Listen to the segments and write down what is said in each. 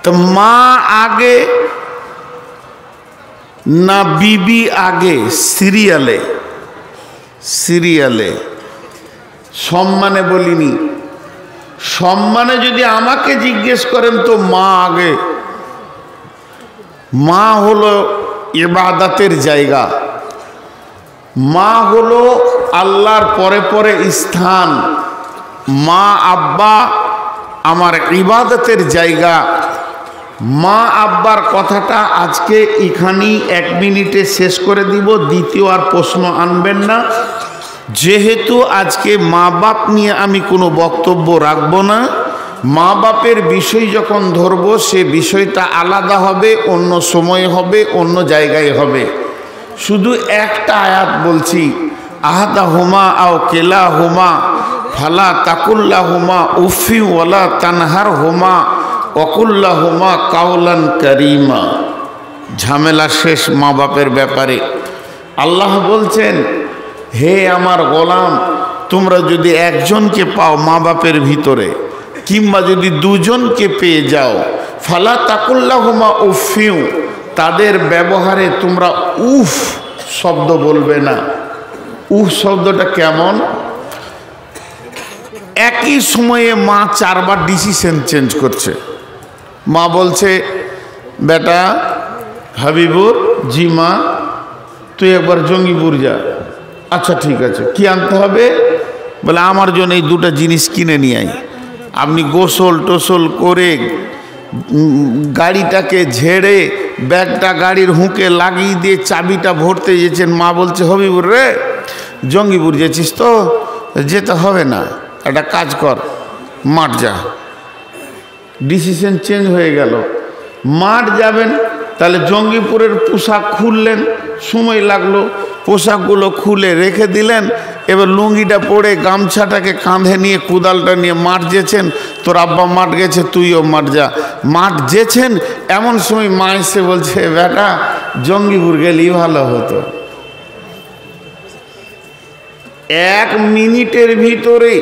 তো মা আগে না বিবি আগে? সিরিয়ালে, সিরিয়ালে। সম্মানে বলিনি। সম্মানে যদি আমাকে জিজ্ঞেস করেন তো মা আগে। মা হলো ইবাদতের জায়গা, মা হলো আল্লাহর পরে পরে স্থান। মা আব্বা আমার ইবাদতের জায়গা। মা আব্বার কথাটা আজকে এখানেই 1 মিনিটে শেষ করে দিব, দ্বিতীয় আর প্রশ্ন আনবেন না। যেহেতু আজকে মা বাপ নিয়ে আমি কোনো বক্তব্য রাখব না, মা বাপের বিষয় যখন ধরব সে বিষয়টা আলাদা হবে, অন্য সময় হবে, অন্য জায়গায় হবে। শুধু একটা আয়াত বলছি, আহাদা হুমা আও কেলা হুমা ফালা তাকুল্লা হুমা উফি ওয়ালা তানহার হুমা অকুল্লা হুমা কাউলান করিমা। ঝামেলা শেষ মা বাপের ব্যাপারে। আল্লাহ বলছেন, হে আমার গোলাম, তোমরা যদি একজনকে পাও মা বাপের ভিতরে, কিংবা যদি দুজনকে পেয়ে যাও, ফালা তাকুল্লা হুমা উফিউ, তাদের ব্যবহারে তোমরা উফ শব্দ বলবে না। উফ শব্দটা কেমন? একই সময়ে মা 4 বার ডিসিশন চেঞ্জ করছে। মা বলছে, বেটা হাবিবুর, জি মা, তুই একবার জঙ্গিপুর যা। আচ্ছা ঠিক আছে, কি আনতে হবে? বলে আমার জন্য এই 2টা জিনিস কিনে নিয়ে আই। আপনি গোসল টোসল করে গাড়িটাকে ঝেড়ে ব্যাগটা গাড়ির হুঁকে লাগিয়ে দিয়ে চাবিটা ভরতে গেছেন। মা বলছে, হবিবুর রে, জঙ্গিপুর যেছিস তো? যেতে হবে না, একটা কাজ কর, মাঠ যা। ডিসিশন চেঞ্জ হয়ে গেল। মাঠ যাবেন, তাহলে জঙ্গিপুরের পোশাক খুললেন, সময় লাগলো, পোশাকগুলো খুলে রেখে দিলেন। এবার লুঙ্গিটা পরে গামছাটাকে কাঁধে নিয়ে কুদালটা নিয়ে মাঠ যেছেন। তোর আব্বা মাঠ গেছে, তুইও মাঠ যা। মাঠ যেছেন, এমন সময় মা এসে বলছে, বেটা জঙ্গিপুর গেলেই ভালো হতো। 1 মিনিটের ভিতরে,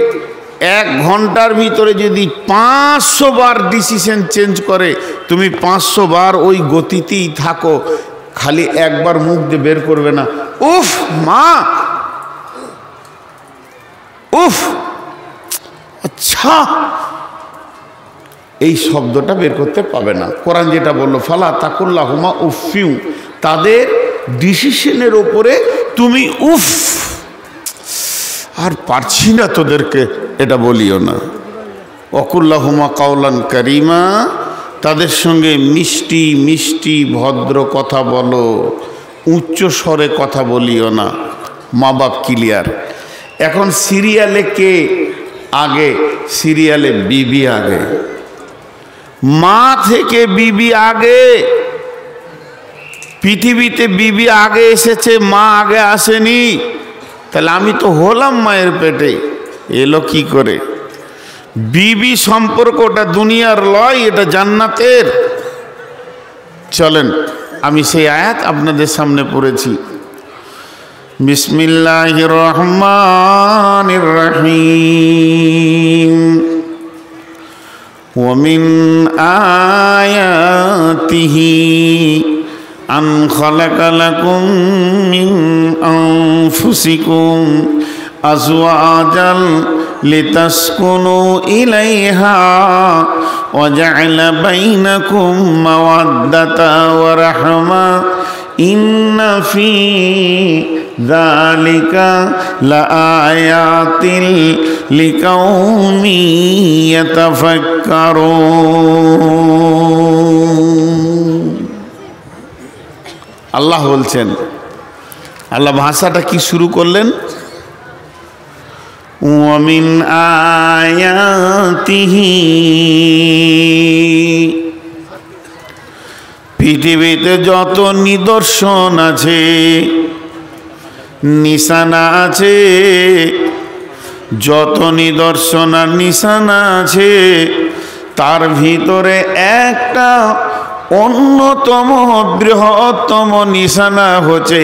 1 ঘন্টার ভিতরে যদি 500 বার ডিসিশন চেঞ্জ করে, তুমি 500 বার ওই গতিতেই থাকো, খালি একবার মুখ দিয়ে বের করবে না, উফ মা, উফ, আচ্ছা, এই শব্দটা বের করতে পাবে না। কোরআন যেটা বললো, ফালা তাকুল্লা হুমা উফিউ, তাদের ডিসিশনের ওপরে তুমি উফ, আর পারছি না তোদেরকে, এটা বলিও না। অকুল্লা হুমা কাউলান করিমা, তাদের সঙ্গে মিষ্টি মিষ্টি ভদ্র কথা বলো, উচ্চ স্বরে কথা বলিও না। মা বাপ ক্লিয়ার। এখন সিরিয়ালে কে আগে? সিরিয়ালে বিবি আগে। মা থেকে বিবি আগে। পৃথিবীতে বিবি আগে এসেছে, মা আগে আসেনি। তাহলে আমি তো হলাম মায়ের পেটে, এলো কি করে? বিবি সম্পর্কটা দুনিয়ার লয়, এটা জান্নাতের। চলেন আমি সেই আয়াত আপনাদের সামনে পড়েছি। বিসমিল্লাহির রহমানির রহিম। ওয়া মিন আয়াতিহি আন খালাকা লাকুম মিন আনফুসিকুম আজওয়াজান লিতাসকুনু ইলাইহা ওয়া জা'আলা বাইনাকুম মাওয়াদ্দাতা ওয়া রাহমা ইন্না ফি যালিকা লাআয়াতিন লিকাউমি ইয়াতাফাক্কারুন। আল্লাহ বলছেন, আল্লাহ ভাষাটা কি শুরু করলেন? ওয়া মিন আয়াতিহি, পৃথিবীতে যত নিদর্শন আছে, নিশানা আছে, যত নিদর্শন আর নিশানা আছে, তার ভিতরে একটা অন্যতম বৃহত্তম নিশানা হচ্ছে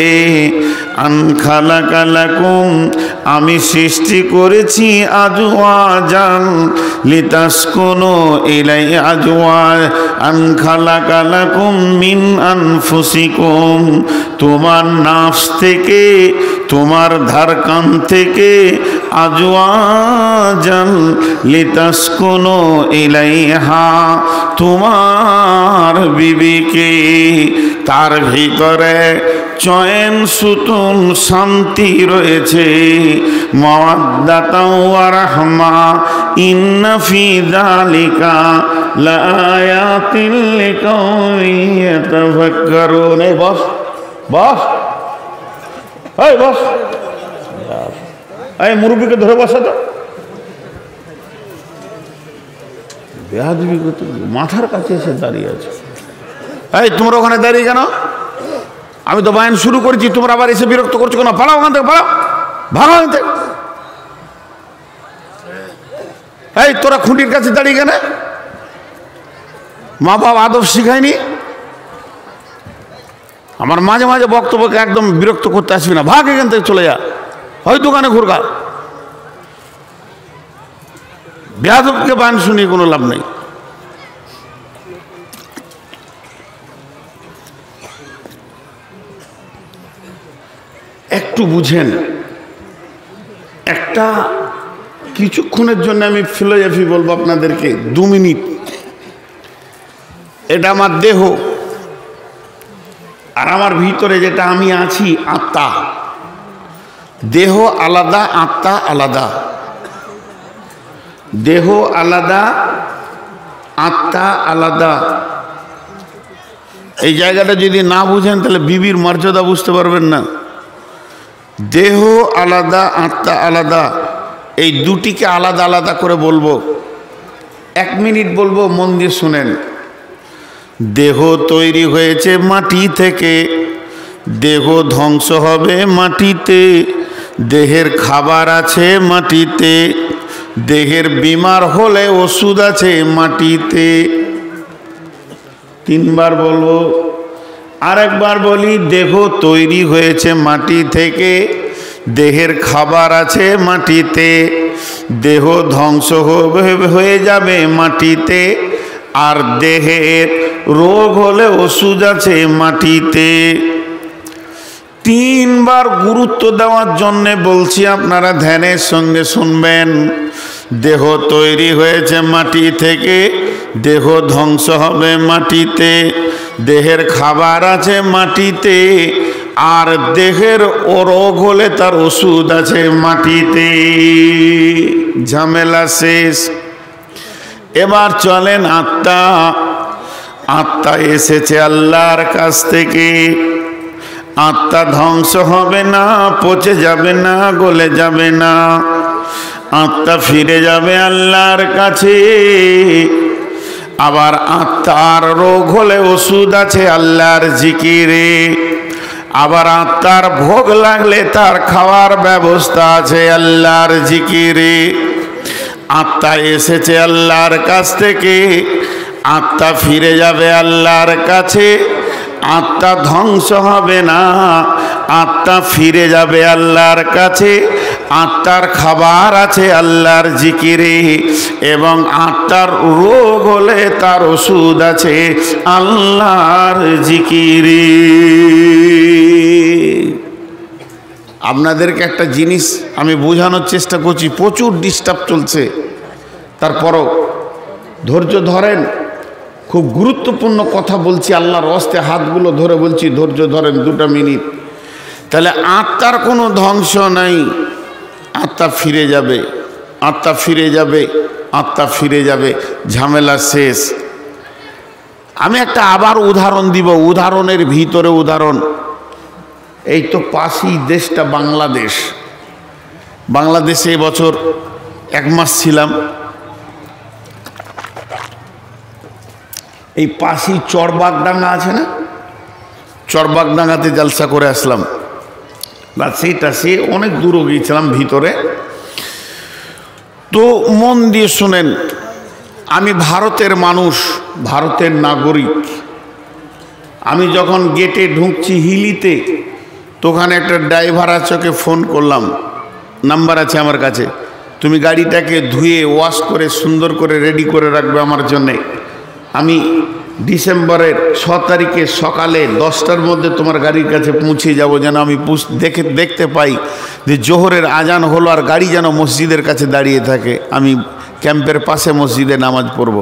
আন খালাকা লাকুম আমি সৃষ্টি করেছি আজওয়াজান লিতাসকুনু ইলাই আজওয়াজ আন খালাকা লাকুম মিন আনফুসিকুম তোমার নাফস থেকে তোমার ধারকান থেকে আজওয়াজান লিতাসকুনু ইলাইহা তোমার বিবিকে তার ভিতরে চয়ন সুতুন শান্তি রয়েছে মাওয়াদ্দাতাও ওয়া রাহমা ইন্না ফি যালিকা লাআয়াতিল লিকাওমিন ইয়াতাফাক্কারুন। এই বস বস এই বস এই মুরব্বিকে ধরে বসা তো বেয়াদবি করতে মাথার কাছে এসে দাঁড়িয়ে আছে। এই তোমরা ওখানে দাঁড়িয়ে কেন? আমি তো বায়ান শুরু করেছি, তোমরা আবার এসে বিরক্ত করছো কেন? পালাও ওখান থেকে, পালাও, ভালো ওখান থেকে। এই তোরা খুঁটির কাছে দাঁড়িয়ে কেন? মা বাবা আদব শিখায়নি? আমার মাঝে মাঝে বক্তব্যকে একদম বিরক্ত করতে আসবি না, ভাগ এখান থেকে, চলে যা, হয় দোকানে ঘুরগা। বেয়াদবকে বায়ান শুনিয়ে কোনো লাভ নেই। একটু বুঝেন, একটা কিছুক্ষণের জন্য আমি ফিলোসফি বলবো আপনাদেরকে, 2 মিনিট। এটা আমার দেহ, আর আমার ভিতরে যেটা আমি আছি আত্মা। দেহ আলাদা, আত্মা আলাদা। দেহ আলাদা, আত্মা আলাদা। এই জায়গাটা যদি না বুঝেন তাহলে বিবির মর্যাদা বুঝতে পারবেন না। দেহ আলাদা, আত্মা আলাদা, এই দুটিকে আলাদা আলাদা করে বলবো। 1 মিনিট বলবো, মন দিয়ে শুনেন। দেহ তৈরি হয়েছে মাটি থেকে, দেহ ধ্বংস হবে মাটিতে, দেহের খাবার আছে মাটিতে, দেহের বিমার হলে ওষুধ আছে মাটিতে। 3 বার বলবো, আরেকবার বলি, দেহ তৈরি হয়েছে মাটি থেকে, দেহের খাবার আছে মাটিতে, দেহ ধ্বংস হয়ে যাবে মাটিতে, আর দেহের রোগ হলে ওষুধ আছে মাটিতে। 3 বার গুরুত্ব দেওয়ার জন্যে বলছি, আপনারা ধ্যানের সঙ্গে শুনবেন। দেহ তৈরি হয়েছে মাটি থেকে, দেহ ধ্বংস হবে মাটিতে, দেহের খাবার আছে মাটিতে, আর দেহের রোগ হলে তার ওষুধ আছে মাটিতে। ঝামেলা শেষ। এবার চলেন আত্মা। আত্মা এসেছে আল্লাহর কাছ থেকে। আত্মা ধ্বংস হবে না, পচে যাবে না, গলে যাবে না। আত্মা ফিরে যাবে আল্লাহর কাছে। আবার আত্মার রোগ হলে ওষুধ আছে আল্লাহর জিকিরে। আবার আত্মার ভোগ লাগলে তার খাওয়ার ব্যবস্থা আছে আল্লাহর জিকিরে। আত্মা এসেছে আল্লাহর কাছ থেকে, আত্মা ফিরে যাবে আল্লাহর কাছে। আত্মা ধ্বংস হবে না, আত্মা ফিরে যাবে আল্লাহর কাছে। আত্মার খাবার আছে আল্লাহর জিকিরে, এবং আত্মার রোগ হলে তার ওষুধ আছে আল্লাহর জিকিরে। আপনাদেরকে একটা জিনিস আমি বোঝানোর চেষ্টা করছি, প্রচুর ডিস্টার্ব চলছে, তারপরও ধৈর্য ধরেন। খুব গুরুত্বপূর্ণ কথা বলছি, আল্লাহর হস্তে হাতগুলো ধরে বলছি, ধৈর্য ধরেন 2 মিনিট। তাহলে আত্মার কোনো ধ্বংস নাই, আত্মা ফিরে যাবে, আত্মা ফিরে যাবে, আত্মা ফিরে যাবে, ঝামেলা শেষ। আমি একটা আবার উদাহরণ দিব, উদাহরণের ভিতরে উদাহরণ। এই তো পাশেই দেশটা বাংলাদেশ। বাংলাদেশে এবছর 1 মাস ছিলাম। এই পাশেই চরবাগডাঙ্গা আছে না, চরবাগডাঙ্গাতে জলসা করে আসলাম। বা সেইটা সে অনেক দূরও গিয়েছিলাম ভিতরে। তো মন দিয়ে শুনেন, আমি ভারতের মানুষ, ভারতের নাগরিক। আমি যখন গেটে ঢুকছি হিলিতে, তো ওখানে একটা ড্রাইভার আছে, ওকে ফোন করলাম, নাম্বার আছে আমার কাছে, তুমি গাড়িটাকে ধুয়ে ওয়াশ করে সুন্দর করে রেডি করে রাখবে আমার জন্যে। আমি ডিসেম্বরের 6 তারিখে সকালে 10টার মধ্যে তোমার গাড়ির কাছে পৌঁছে যাব, যেন আমি দেখতে পাই যে জোহরের আজান হলো আর গাড়ি যেন মসজিদের কাছে দাঁড়িয়ে থাকে, আমি ক্যাম্পের পাশে মসজিদে নামাজ পড়ব।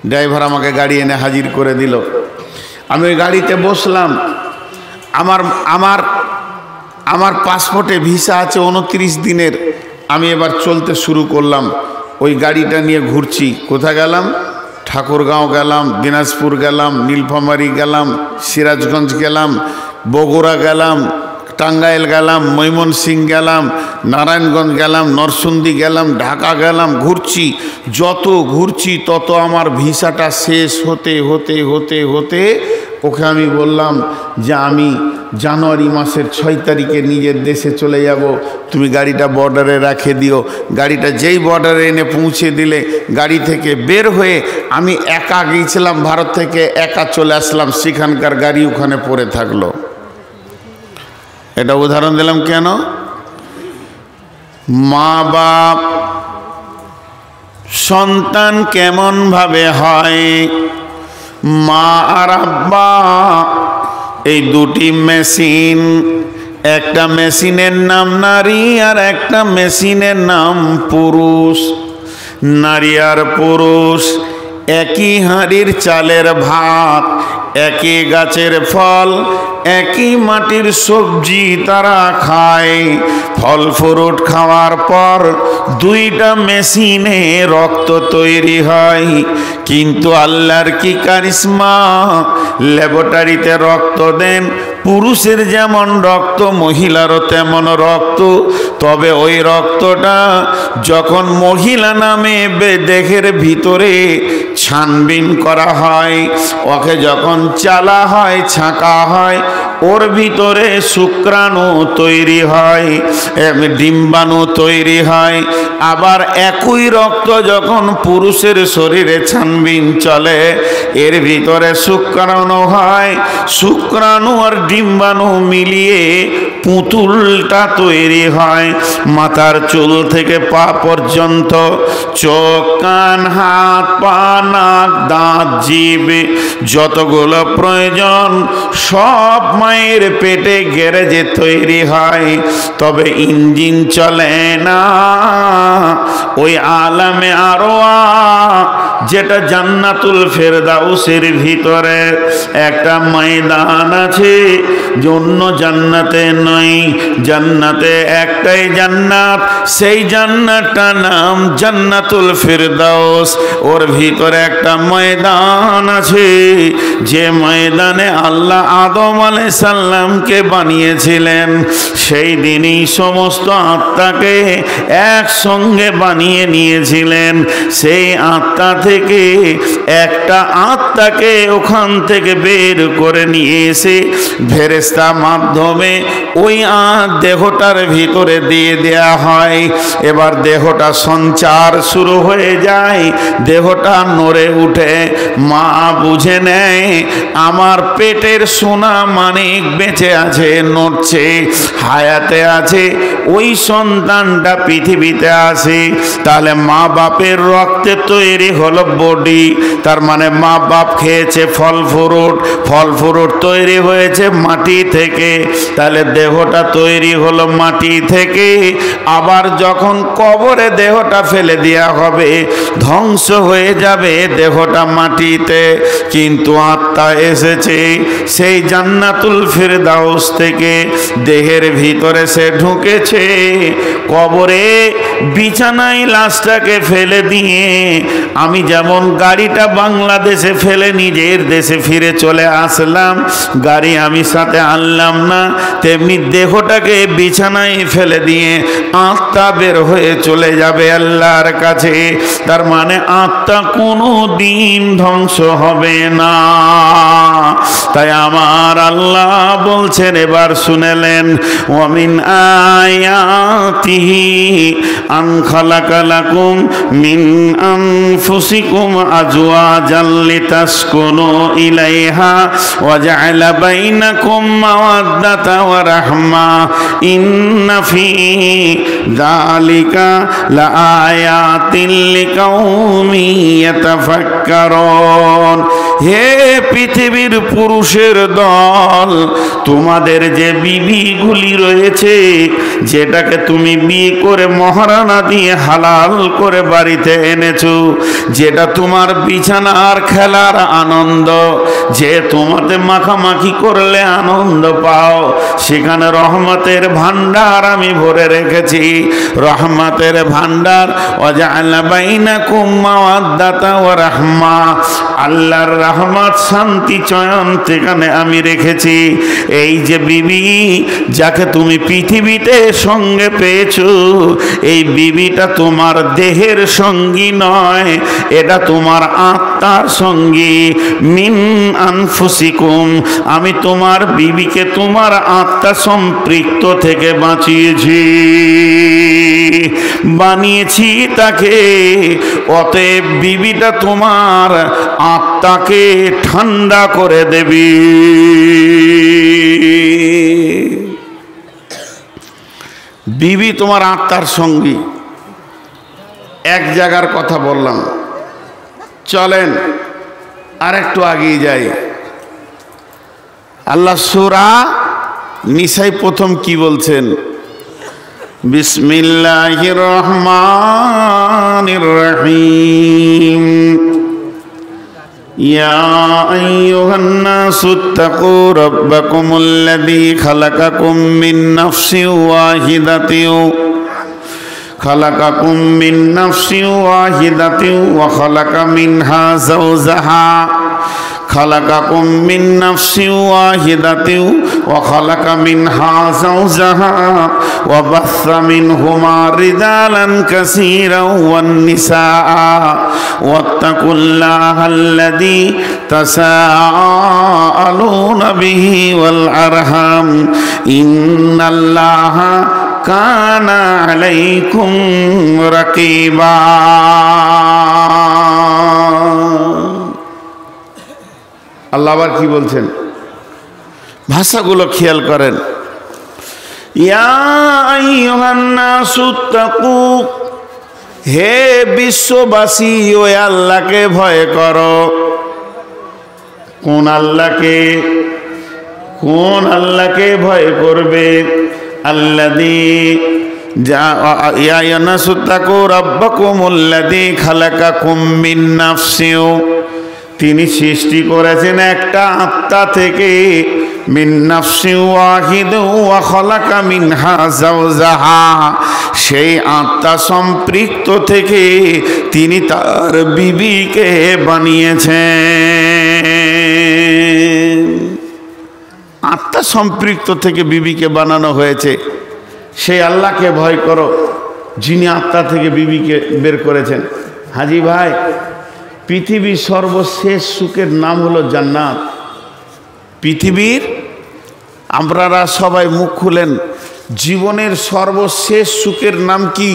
ড্রাইভার আমাকে গাড়ি এনে হাজির করে দিল। আমি ওই গাড়িতে বসলাম। আমার আমার আমার পাসপোর্টে ভিসা আছে 29 দিনের। আমি এবার চলতে শুরু করলাম, ওই গাড়িটা নিয়ে ঘুরছি। কোথায় গেলাম? ঠাকুরগাঁও গেলাম, দিনাজপুর গেলাম, নীলফামারী গেলাম, সিরাজগঞ্জ গেলাম, বগুড়া গেলাম, টাঙ্গাইল গেলাম, ময়মনসিংহ গেলাম, নারায়ণগঞ্জ গেলাম, নরসিংদী গেলাম, ঢাকা গেলাম। ঘুরছি, যত ঘুরছি তত আমার ভিসাটা শেষ হতে হতে হতে হতে ওকে আমি বললাম যে আমি জানুয়ারি মাসের 6 তারিখে নিজের দেশে চলে যাব, তুমি গাড়িটা বর্ডারে রেখে দিও। গাড়িটা যেই বর্ডারে এনে পৌঁছে দিলে, গাড়ি থেকে বের হয়ে আমি একা গিয়েছিলাম ভারত থেকে, একা চলে আসলাম, সেখানকার গাড়ি ওখানে পড়ে থাকলো। এটা উদাহরণ দিলাম কেন? মা বাপ সন্তান কেমন ভাবে হয়? মা আর আব্বা এই দুটি মেশিন, একটা মেশিনের নাম নারী আর একটা মেশিনের নাম পুরুষ। নারী আর পুরুষ একই হাঁড়ির চালের ভাত, একই গাছের ফল, একই মাটির সবজি তারা খায়। ফল ফ্রুট খাওয়ার পর দুইটা মেশিনে রক্ত তৈরি হয়, কিন্তু আল্লাহর কি কারিশমা, ল্যাবরেটরিতে রক্ত দেন, পুরুষের যেমন রক্ত মহিলারও তেমন রক্ত। তবে ওই রক্তটা যখন মহিলা নামে দেহের ভিতরে ছানবিন করা হয়, ওকে যখন চালা হয়, ছাঁকা হয়, ওর ভিতরে শুক্রাণু তৈরি হয়, ডিম্বাণু তৈরি হয়। আবার একই রক্ত যখন পুরুষের শরীরে ছানবিন চলে, এর ভিতরে শুক্রাণু হয়, শুক্রাণু আর ডিম্বাণু মিলিয়ে পুতুলটা তৈরি হয়। মাথার চুল থেকে পা পর্যন্ত, চোখ, কান, হাত, পা, নাক, দাঁত, জিভ, যতগুলো প্রয়োজন সব মায়ের পেটে গ্যারেজে তৈরি হয়। তবে ইঞ্জিন চলে না ওই আলামে আরওয়া, যেটা জান্নাতুল ফেরদাউসের ভিতরে একটা ময়দান আছে, অন্য জান্নাতে নয়। জান্নাতে একটাই জান্নাত, সেই জান্নাতটার নাম জান্নাতুল ফেরদাউস। ওর ভিতরে একটা ময়দান আছে, যে ময়দানে আল্লাহ আদম আলাইহিস সালামকে বানিয়েছিলেন। সেই দিনই সমস্ত আত্মাকে একসঙ্গে বানিয়ে নিয়েছিলেন। সেই আত্মা থেকে একটা আত্মাকে ওখান থেকে বের করে নিয়ে এসে ফেরেশতা মাধ্যমে ওই দেহটার ভিতরে দিয়ে দেয়া হয়। এবার দেহটা সঞ্চার শুরু হয়ে যায়, দেহটা নড়ে উঠে। মা বুঝে নেয় আমার পেটের সোনা মানিক বেঁচে আছে, নড়ছে, হায়াতে আছে, ওই সন্তানটা পৃথিবীতে আসে। তাহলে মা বাপের রক্তে তৈরি হলো বডি, তার মানে মা বাপ খেয়েছে ফল ফ্রুট, ফল ফ্রুট তৈরি হয়েছে মাটি থেকে, তাহলে দেহটা তৈরি হলো মাটি থেকে। আবার যখন কবরে দেহটা ফেলে দেওয়া হবে, ধ্বংস হয়ে যাবে দেহটা মাটিতে, কিন্তু আত্মা এসেছে সেই জান্নাতুল ফেরদাউস থেকে, দেহের ভিতরে সে ঢুকেছে। কবরে বিছানায় লাশটাকে ফেলে দিয়ে আমি যেমন গাড়িটা বাংলাদেশে ফেলে নিজের দেশে ফিরে চলে আসলাম, গাড়ি আমি সাথে আনলাম না, তেমনি দেহটাকে বিছানায় ফেলে দিয়ে আত্মা বের হয়ে চলে যাবে আল্লাহর কাছে। তার মানে আত্মা কোনো দিন ধ্বংস হবে না। তাই আমার আল্লাহ বলছেন, এবার শুনেলেন, ওয়ামিন আয়াতি বিহি আন খালাকা লাকুম মিন আনফুসিকুম আজওয়াজাল লিতাসকুনু ইলাইহা ওয়া জাআলা বাইনাকুম মাওয়াদ্দাতা ওয়া রাহমা ইন্না ফি যালিকা লাআয়াতিন লিকাউমিন ইয়াতাফাক্কারুন। হে পৃথিবীর পুরুষের দল, তোমাদের যে বিবিগুলি রয়েছে, যেটাকে তুমি বিয়ে করে মহারানা দিয়ে হালাল করে বাড়িতে এনেছো, যেটা তোমার বিছানার খেলার আনন্দ, যে তোমাতে মাখামাখি করলে আনন্দ পাও, সেখানে রহমতের ভান্ডার আমি ভরে রেখেছি। রহমতের ভান্ডার ওয়াজআলা বাইনাকুম মাওয়াদ্দাতা ওয়া রাহমা, আল্লাহর রহমত শান্তি চয়ন সেখানে আমি রেখেছি। এই যে বিবি যাকে তুমি পৃথিবীতে সঙ্গে পেয়েছো, এই বিবিটা তোমার দেহের সঙ্গী নয়, এটা তোমার আত্মার সঙ্গী। মিন আনফুসিকুম, আমি তোমার বিবিকে তোমার আত্মা সম্পৃক্ত থেকে বাঁচিয়েছি, বানিয়েছি তাকে। অতএব বিবিটা তোমার আত্মাকে ঠান্ডা করে দেবে। বিবি তোমার আত্মার সঙ্গী। এক জায়গার কথা বললাম, চলেন আর একটু আগিয়ে যাই। আল্লাহ সূরা নিসাই প্রথম কি বলছেন? বিসমিল্লাহির রহমানির রহিম। ইয়া আইয়ুহান্নাসুত্তাকু রাব্বাকুমুল্লাযী খালাকাকুম মিন নাফসিন ওয়াহিদাতিন ওয়া খালাকা মিনহা যাওজাহা خلقكم من نفس واحدة وخلق منها زوجها وبث منهما رجالا كثيرا والنساء واتقوا الله الذي تساءلون به والأرحام إن الله كان عليكم رقيبا। আল্লাহ আবার কি বলছেন? ভাষাগুলো খেয়াল করেন। ইয়া আইয়ুহান নাসুত্তাকু, হে বিশ্ববাসী, ওই আল্লাহকে ভয় করো। কোন আল্লাহকে? কোন আল্লাহকে ভয় করবে? আল্লাযী ইয়া আইয়ুহান নাসুত্তাকু রাব্বাকুমুল্লাযী খালাকাকুম মিন নাফসিন, তিনি সৃষ্টি করেছেন একটা আত্মা থেকে। মিন নাফসিন ওয়াহিদাতিন ওয়া খালাকা মিনহা যাওজাহা, সেই আত্মা সম্পৃক্ত থেকে তিনি তার বিবিকে বানিয়েছেন। আত্মা সম্পৃক্ত থেকে বিবিকে বানানো হয়েছে। সেই আল্লাহকে ভয় করো যিনি আত্মা থেকে বিবিকে বের করেছেন। হাজি ভাই, পৃথিবীর সর্বশেষ সুখের নাম হলো জান্নাত। পৃথিবীর, আপনারা সবাই মুখ খুলেন, জীবনের সর্বশেষ সুখের নাম কি?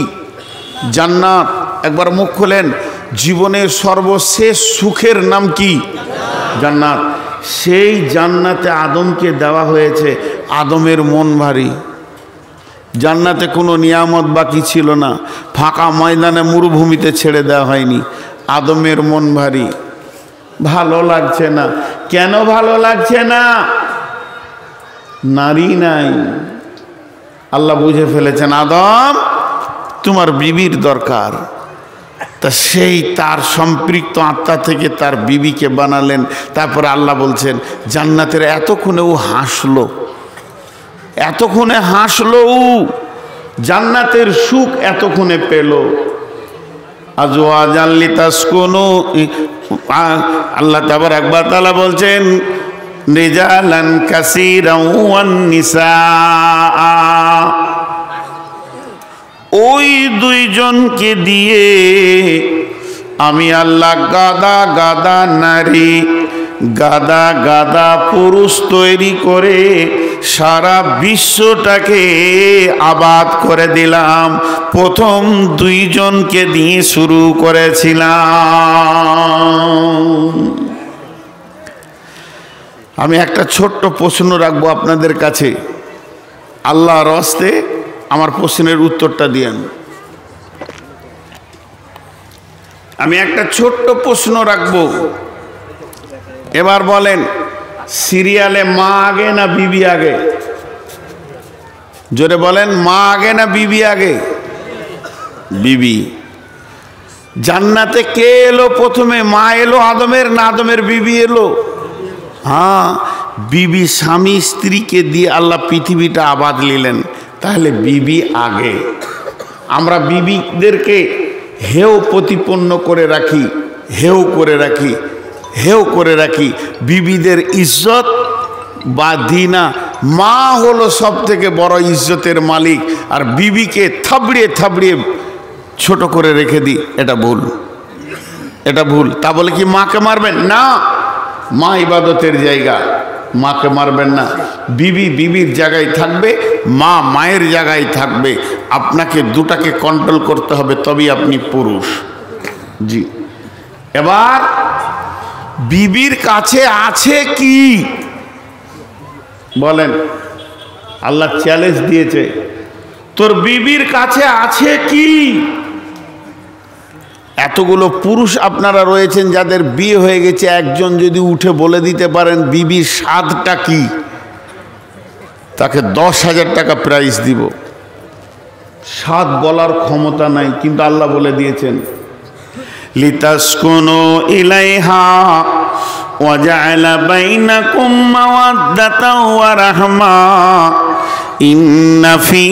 জান্নাত। একবার মুখ খুলেন, জীবনের সর্বশেষ সুখের নাম কি? জান্নাত। সেই জান্নাতে আদমকে দেওয়া হয়েছে। আদমের মন ভারী। জান্নাতে কোনো নিয়ামত বাকি ছিল না, ফাঁকা ময়দানে মরুভূমিতে ছেড়ে দেওয়া হয়নি। আদমের মন ভারী, ভালো লাগছে না। কেন ভালো লাগছে না? নারী নাই। আল্লাহ বুঝে ফেলেছেন আদম তোমার বিবির দরকার। তা সেই তার সম্পৃক্ত আত্মা থেকে তার বিবিকে বানালেন। তারপরে আল্লাহ বলছেন জান্নাতের এতক্ষণে ও হাসলো, এতক্ষণে হাসলো, জান্নাতের সুখ এতক্ষণে পেল। আজওয়াজাল লিতাসকুনু, আল্লাহ তাবারাক ওয়া তাআলা বলছেন রিজালান কাসীরান ওয়ান নিসা, ওই দুইজনকে দিয়ে আমি আল্লাহ গাদা গাদা নারী, গাদা গাদা পুরুষ তৈরি করে সারা বিশ্বটাকে আবাদ করে দিলাম। প্রথম দুইজনকে দিয়ে শুরু করেছিলাম। আমি একটা ছোট্ট প্রশ্ন রাখবো আপনাদের কাছে, আল্লাহর হস্তে আমার প্রশ্নের উত্তরটা দিয়েন। আমি একটা ছোট্ট প্রশ্ন রাখবো, এবার বলেন সিরিয়ালে মা আগে না বিবি আগে? জোরে বলেন, মা আগে না বিবি আগে? বিবি। জান্নাতে কে এলো প্রথমে, মা এলো আদমের না আদমের বিবি এলো? হ্যাঁ, বিবি স্বামী স্ত্রীকে দিয়ে আল্লাহ পৃথিবীটা আবাদ নিলেন, তাহলে বিবি আগে। আমরা বিবিদেরকে হেও প্রতিপন্ন করে রাখি, হেও করে রাখি, হেও করে রাখি। বিবিদের ইজ্জত বা দিনা, মা হলো সব থেকে বড় ইজ্জতের মালিক, আর বিবিকে থাবড়িয়ে থাবড়িয়ে ছোট করে রেখে দিই, এটা ভুল, এটা ভুল। তা বলে কি মাকে মারবেন না? মা ইবাদতের জায়গা, মাকে মারবেন না। বিবি বিবির জায়গায় থাকবে, মা মায়ের জায়গায় থাকবে। আপনাকে দুটাকে কন্ট্রোল করতে হবে, তবেই আপনি পুরুষ। জি, এবার বিবির কাছে আছে কি বলেন? আল্লাহ চ্যালেঞ্জ দিয়েছে, তোর বিবির কাছে আছে কি? এতগুলো পুরুষ আপনারা রয়েছেন যাদের বিয়ে হয়ে গেছে, একজন যদি উঠে বলে দিতে পারেন বিবির স্বাদটা কি, তাকে 10,000 টাকা প্রাইজ দিব। স্বাদ বলার ক্ষমতা নাই, কিন্তু আল্লাহ বলে দিয়েছেন লিতাসকুনু ইলাইহা ওয়া জাআলা বাইনাকুম মাওয়াদ্দাতাও ওয়া রাহমা ইন্না ফি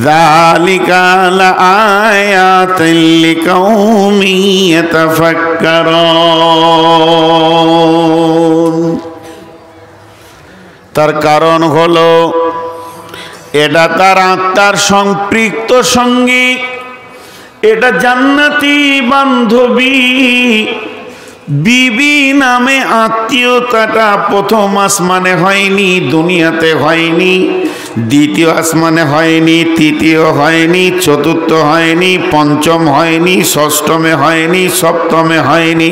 যালিকা লাআয়াতিন লিকাউমিন ইয়াতাফাক্কারুন। তার কারণ হলো এটা তার আত্মার সম্পৃক্ত সঙ্গী, এটা জান্নাতি বান্ধবী। বিবি নামে আত্মীয়তাটা প্রথম আসমানে হয়নি, দুনিয়াতে হয়নি, দ্বিতীয় আসমানে হয়নি, তৃতীয় হয়নি, চতুর্থ হয়নি, পঞ্চম হয়নি, ষষ্ঠমে হয়নি, সপ্তমে হয়নি,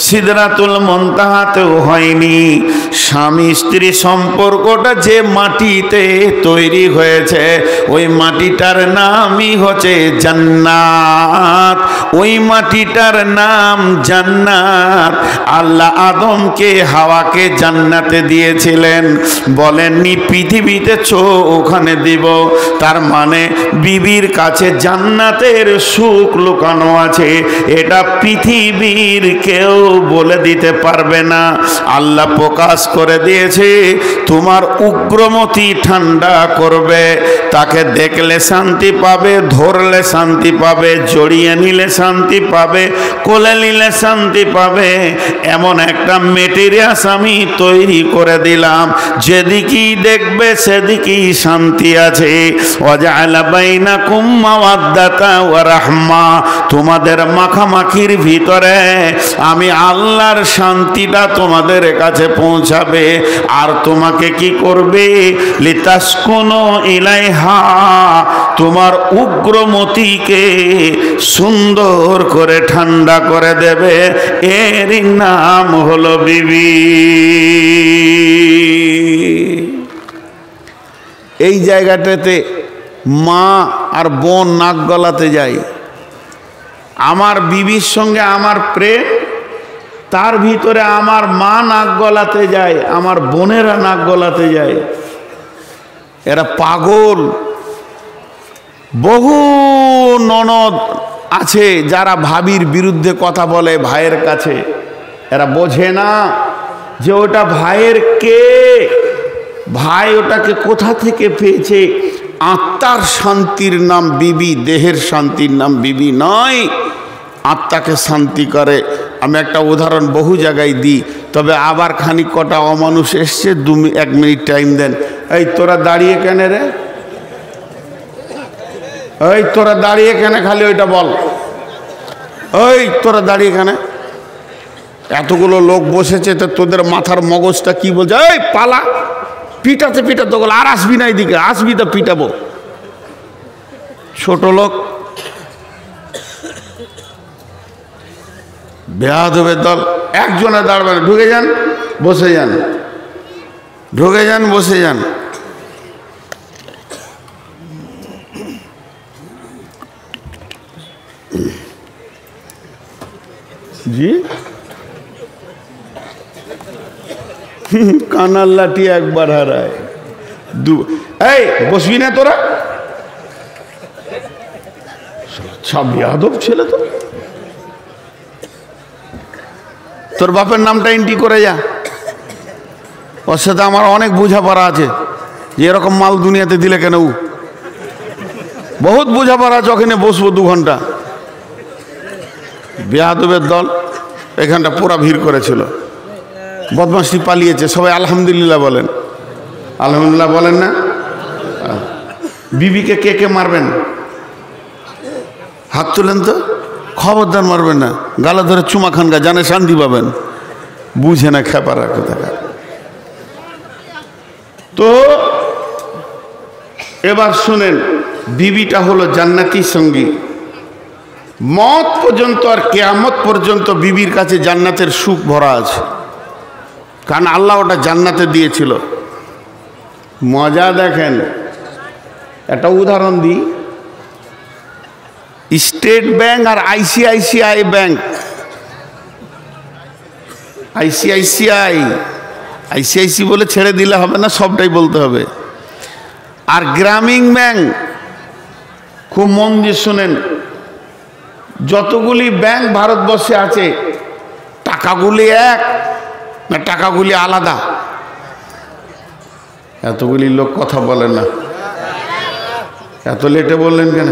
সিদরাতুল মুনতাহাতেও হয়নি। স্বামী স্ত্রী সম্পর্কটা যে মাটিতে তৈরি হয়েছে, ওই মাটিটার নামই হচ্ছে জান্নাত। ওই মাটিটার নাম জান্নাত। আল্লাহ আদমকে হাওয়াকে জান্নাতে দিয়েছিলেন, বলেননি পৃথিবীতে ওখানে দিব। তার মানে বিবির কাছে জান্নাতের সুখ লুকানো আছে, এটা পৃথিবীর কেউ বলে দিতে পারবে না। আল্লাহ প্রকাশ করে দিয়েছে, তোমার উগ্রমতি ঠান্ডা করবে, তাকে দেখলে শান্তি পাবে, ধরলে শান্তি পাবে, জড়িয়ে নিলে শান্তি পাবে, কোলে নিলে শান্তি পাবে। এমন একটা মেটেরিয়াস আমি তৈরি করে দিলাম, যেদিকেই দেখবে সেদিকে কি শান্তি আছে। ওয়াজআলা বাইনাকুম মাওয়াদ্দাতা ওয়া রাহমা, তোমাদের মাখামাখির ভিতরে আমি আল্লাহর শান্তিটা তোমাদের কাছে পৌঁছাবে। আর তোমাকে কি করবে? লিতাসকুনু ইলাইহা, তোমার উগ্রমতিকে সুন্দর করে ঠান্ডা করে দেবে। এরই নাম হলো বিবি। এই জায়গাটাতে মা আর বোন নাক গলাতে যায়। আমার বিবির সঙ্গে আমার প্রেম, তার ভিতরে আমার মা নাক গলাতে যায়, আমার বোনেরা নাক গলাতে যায়। এরা পাগল। বহু ননদ আছে যারা ভাবির বিরুদ্ধে কথা বলে ভাইয়ের কাছে। এরা বোঝে না যে ওটা ভাইয়ের কে, ভাই ওটাকে কোথা থেকে পেয়েছে। আত্মার শান্তির নাম বিবি, দেহের শান্তির নাম বিবি নয়। আত্মাকে শান্তি করে। আমি একটা উদাহরণ বহু জায়গায় দিই, তবে আবার খানিক কটা অমানুষ এসছে, 1 মিনিট টাইম দেন। এই তোরা দাঁড়িয়ে কেন রে? এই তোরা দাঁড়িয়ে কেন? খালি ওইটা বল। এই তোরা দাঁড়িয়ে কেন? এতগুলো লোক বসেছে, তো তোদের মাথার মগজটা কি বলছে? এই পালা, পিটাতে পিটাতে বলে আর আসবি না, এইদিকে আসবি তো পিটাবো। ছোট লোক, বেয়াদবের দল। একজনে দাঁড়াবেন, ঢুকে যান বসে যান, ঢুকে যান বসে যান। জি কানার লাঠি একবার হারায় এই বসবি না তোরা? সব বেয়াদব ছেলে তো। তোর বাপের নামটা এন্ট্রি করে যা, ওর সাথে আমার অনেক বোঝাপড়া আছে যে এরকম মাল দুনিয়াতে দিলে কেন। বহুত বোঝাপড়া আছে, ওখানে বসবো 2 ঘন্টা। বেয়াদবের দল এখানটা পুরা ভিড় করেছিল, বদমাশটি পালিয়েছে। সবাই আলহামদুলিল্লাহ বলেন, আলহামদুলিল্লাহ বলেন না? বিবিকে কে কে মারবেন হাত তুলেন তো, খবরদার মারবেন না। গালা ধরে চুমা খানগা, জানে শান্তি পাবেন। বুঝে না খেপারা কোথাকা। তো এবার শুনেন, বিবিটা হলো জান্নাতি সঙ্গী। মত পর্যন্ত আর কিয়ামত পর্যন্ত বিবির কাছে জান্নাতের সুখ ভরা আছে, কারণ আল্লাহ ওটা জান্নাতে দিয়েছিল। মজা দেখেন, একটা উদাহরণ দিই। স্টেট ব্যাংক আর আইসিআইসিআই ব্যাংক, আইসিআইসি বলে ছেড়ে দিলে হবে না, সবটাই বলতে হবে। আর গ্রামীণ ব্যাংক, খুব মন দিয়ে শোনেন, যতগুলি ব্যাংক ভারতবর্ষে আছে টাকাগুলি এক না টাকাগুলি আলাদা? এতগুলি লোক কথা বলে না, এত লেটে বললেন কেন?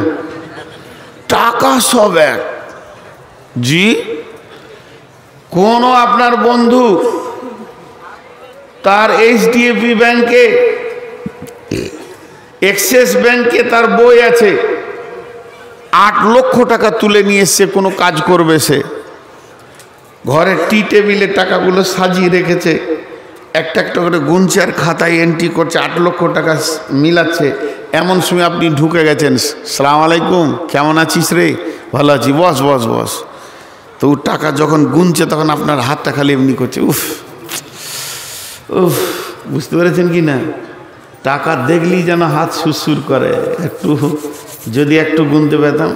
টাকা সব এক। জি, কোন আপনার বন্ধু তার এইচডিএফসি ব্যাংকে, এক্সিস ব্যাংকে তার বই আছে, 8 লক্ষ টাকা তুলে নিয়ে এসছে, কোনো কাজ করবে সে। ঘরে টি টেবিলে টাকাগুলো সাজিয়ে রেখেছে, একটা একটা করে গুনছে আর খাতায় এন্ট্রি করছে, 8 লক্ষ টাকা মিলাচ্ছে। এমন সময় আপনি ঢুকে গেছেন, সালাম আলাইকুম, কেমন আছিস রে? ভালো আছি, বস বস বস। তো টাকা যখন গুনছে তখন আপনার হাতটা খালি এমনি করছে, উফ উফ। বুঝতে পেরেছেন কি না? টাকা দেখলেই যেন হাত সুরসুর করে, একটু যদি একটু গুনতে পেতাম।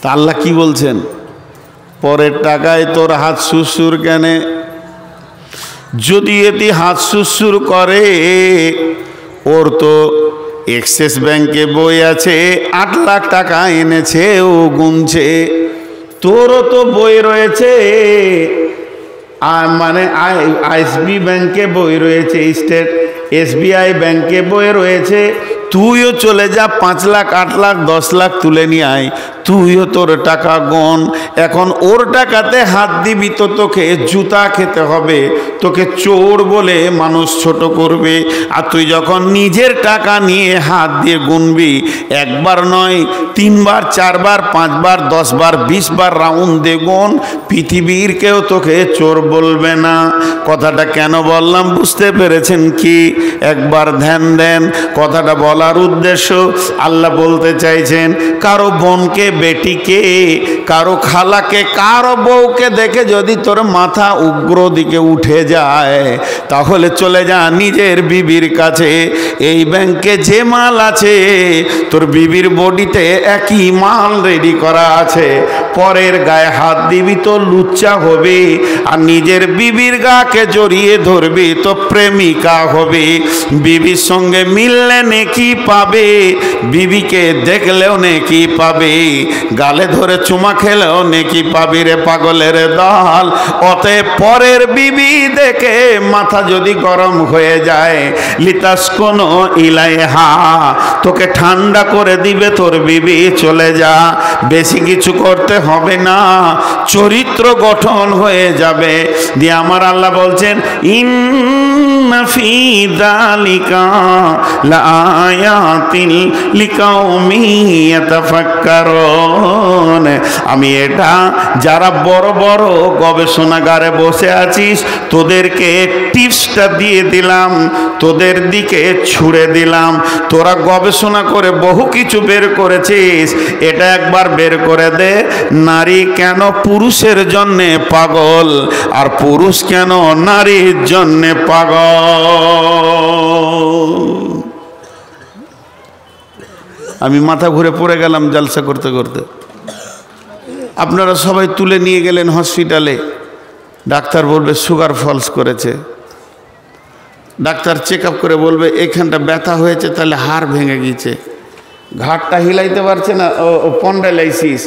তা আল্লাহ কি বলছেন? পরের টাকায় তোর হাত সুরসুর কেনে? যদি এটি হাত সুরসুর করে, ওর তো এক্সিস ব্যাংকে বই আছে, 8 লাখ টাকা এনেছে, ও গুনছে। তোরও তো বই রয়েছে, মানে আইএসবি ব্যাংকে বই রয়েছে, স্টেট এসবিআই ব্যাংকে বই রয়েছে। তুইও চলে যা, 5 লাখ 8 লাখ 10 লাখ তুলে নিয়ে আয়, তুইও তোর টাকা গন। এখন ওর টাকাতে হাত দিবি তো তোকে জুতা খেতে হবে, তোকে চোর বলে মানুষ ছোট করবে। আর তুই যখন নিজের টাকা নিয়ে হাত দিয়ে গুনবি, একবার নয় 3 বার 4 বার 5 বার 10 বার 20 বার রাউন্ড দিয়ে গুন, পৃথিবীর কেউ তোকে চোর বলবে না। কথাটা কেন বললাম বুঝতে পেরেছেন কি? একবার ধ্যান দেন। কথাটা বলার উদ্দেশ্য, আল্লাহ বলতে চাইছেন, কারো বোনকে, বেটিকে, কারো খালাকে, কারো বউকে দেখে যদি তোর মাথা উগ্র দিকে উঠে যায়, তাহলে চলে যা নিজের বিবির কাছে। এই ব্যাংকে যে মাল আছে, তোর বিবির বডিতে একই মাল রেডি করা আছে। পরের গায়ে হাত দিবি তো লুচ্চা হবে, আর নিজের বিবির গাকে জড়িয়ে ধরবি তো প্রেমিকা হবে। বিবির সঙ্গে মিললে নেকি পাবে, বিবিকে দেখলেও নেকি পাবে, গালে ধরে চুমা খেলেও নেকি পাবি রে পাগলের দল। অতএব পরের বিবি দেখে মাথা যদি গরম হয়ে যায়, লিতাস কোন ইলাইহা, তোকে ঠান্ডা করে দিবে তোর বিবি, চলে যা। বেশি কিছু করতে হবে না, চরিত্র গঠন হয়ে যাবে। দিয়ে আমার আল্লাহ বলছেন, ইন্না ফি যালিকা লাআয়াতিন লিকাউমিন ইয়াতাফাক্কারুন। শোন, আমি এটা যারা বড় বড় গবেষণাগারে বসে আছিস তোদেরকে টিপসটা দিয়ে দিলাম, তোদের দিকে ছুড়ে দিলাম। তোরা গবেষণা করে বহু কিছু বের করেছিস, এটা একবার বের করে দে, নারী কেন পুরুষের জন্যে পাগল আর পুরুষ কেন নারীর জন্যে পাগল। আমি মাথা ঘুরে পড়ে গেলাম জলসা করতে করতে। আপনারা সবাই তুলে নিয়ে গেলেন হসপিটালে, ডাক্তার বলবে সুগার ফলস করেছে। ডাক্তার চেক আপ করে বলবে এখানটা ব্যথা হয়েছে, তাহলে হাড় ভেঙে গিয়েছে, ঘাটটা হিলাইতে পারছে না, ও স্পন্ডাইলাইসিস।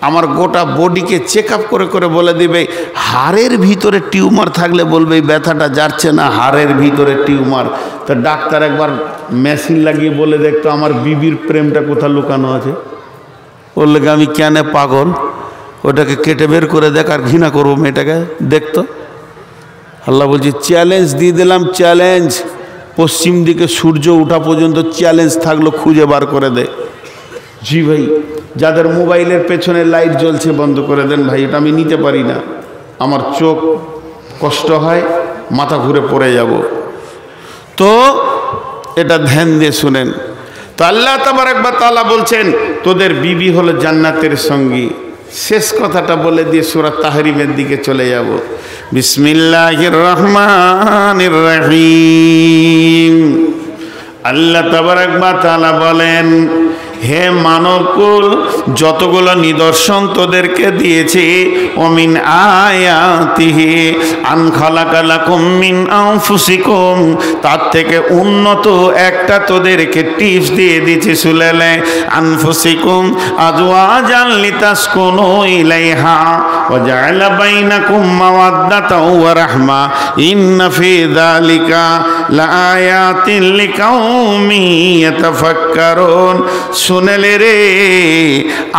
আমার গোটা বডিকে চেক আপ করে করে বলে দিবে। হাড়ের ভিতরে টিউমার থাকলে বলবে এই ব্যথাটা যাচ্ছে না, হাড়ের ভিতরে টিউমার। তো ডাক্তার একবার মেশিন লাগিয়ে বলে দেখতো আমার বিবির প্রেমটা কোথায় লুকানো আছে। বললে আমি কেন পাগল, ওটাকে কেটে বের করে দেখ, আর ঘৃণা করবো মেয়েটাকে দেখতো। আল্লাহ বলছি চ্যালেঞ্জ দিয়ে দিলাম, চ্যালেঞ্জ। পশ্চিম দিকে সূর্য ওঠা পর্যন্ত চ্যালেঞ্জ থাকলো, খুঁজে বার করে দে। জি ভাই, যাদের মোবাইলের পেছনে লাইট জ্বলছে বন্ধ করে দেন ভাই, এটা আমি নিতে পারি না, আমার চোখ কষ্ট হয়, মাথা ঘুরে পড়ে যাব। তো এটা ধ্যান দিয়ে শুনেন। তো আল্লাহ তাবারক ওয়া তাআলা বলছেন তোদের বিবি হলো জান্নাতের সঙ্গী। শেষ কথাটা বলে দিয়ে সূরা তাহরিমের দিকে চলে যাব। বিসমিল্লাহির রহমানির রহিম। আল্লাহ তাবারক ওয়া তাআলা বলেন, হে মানবকুল, যতগুলো নিদর্শন তোদেরকে দিয়েছি, ওমিন আয়াতিহি আন খালাকা লাকুম মিন আনফুসিকুম, তার থেকে উন্নত একটা তোদেরকে টিপস দিয়ে দিয়েছি। সুলালে আনফুসিকুম আজওয়াজান লিতাসকুনু ইলাইহা ওয়া জাআলা বাইনাকুম মাওয়াদ্দাতাও ওয়া রাহমা ইন্না ফি যালিকা লাআয়াতিন লিকাউমিন ইয়াতাফাক্কারুন। শুনেলে রে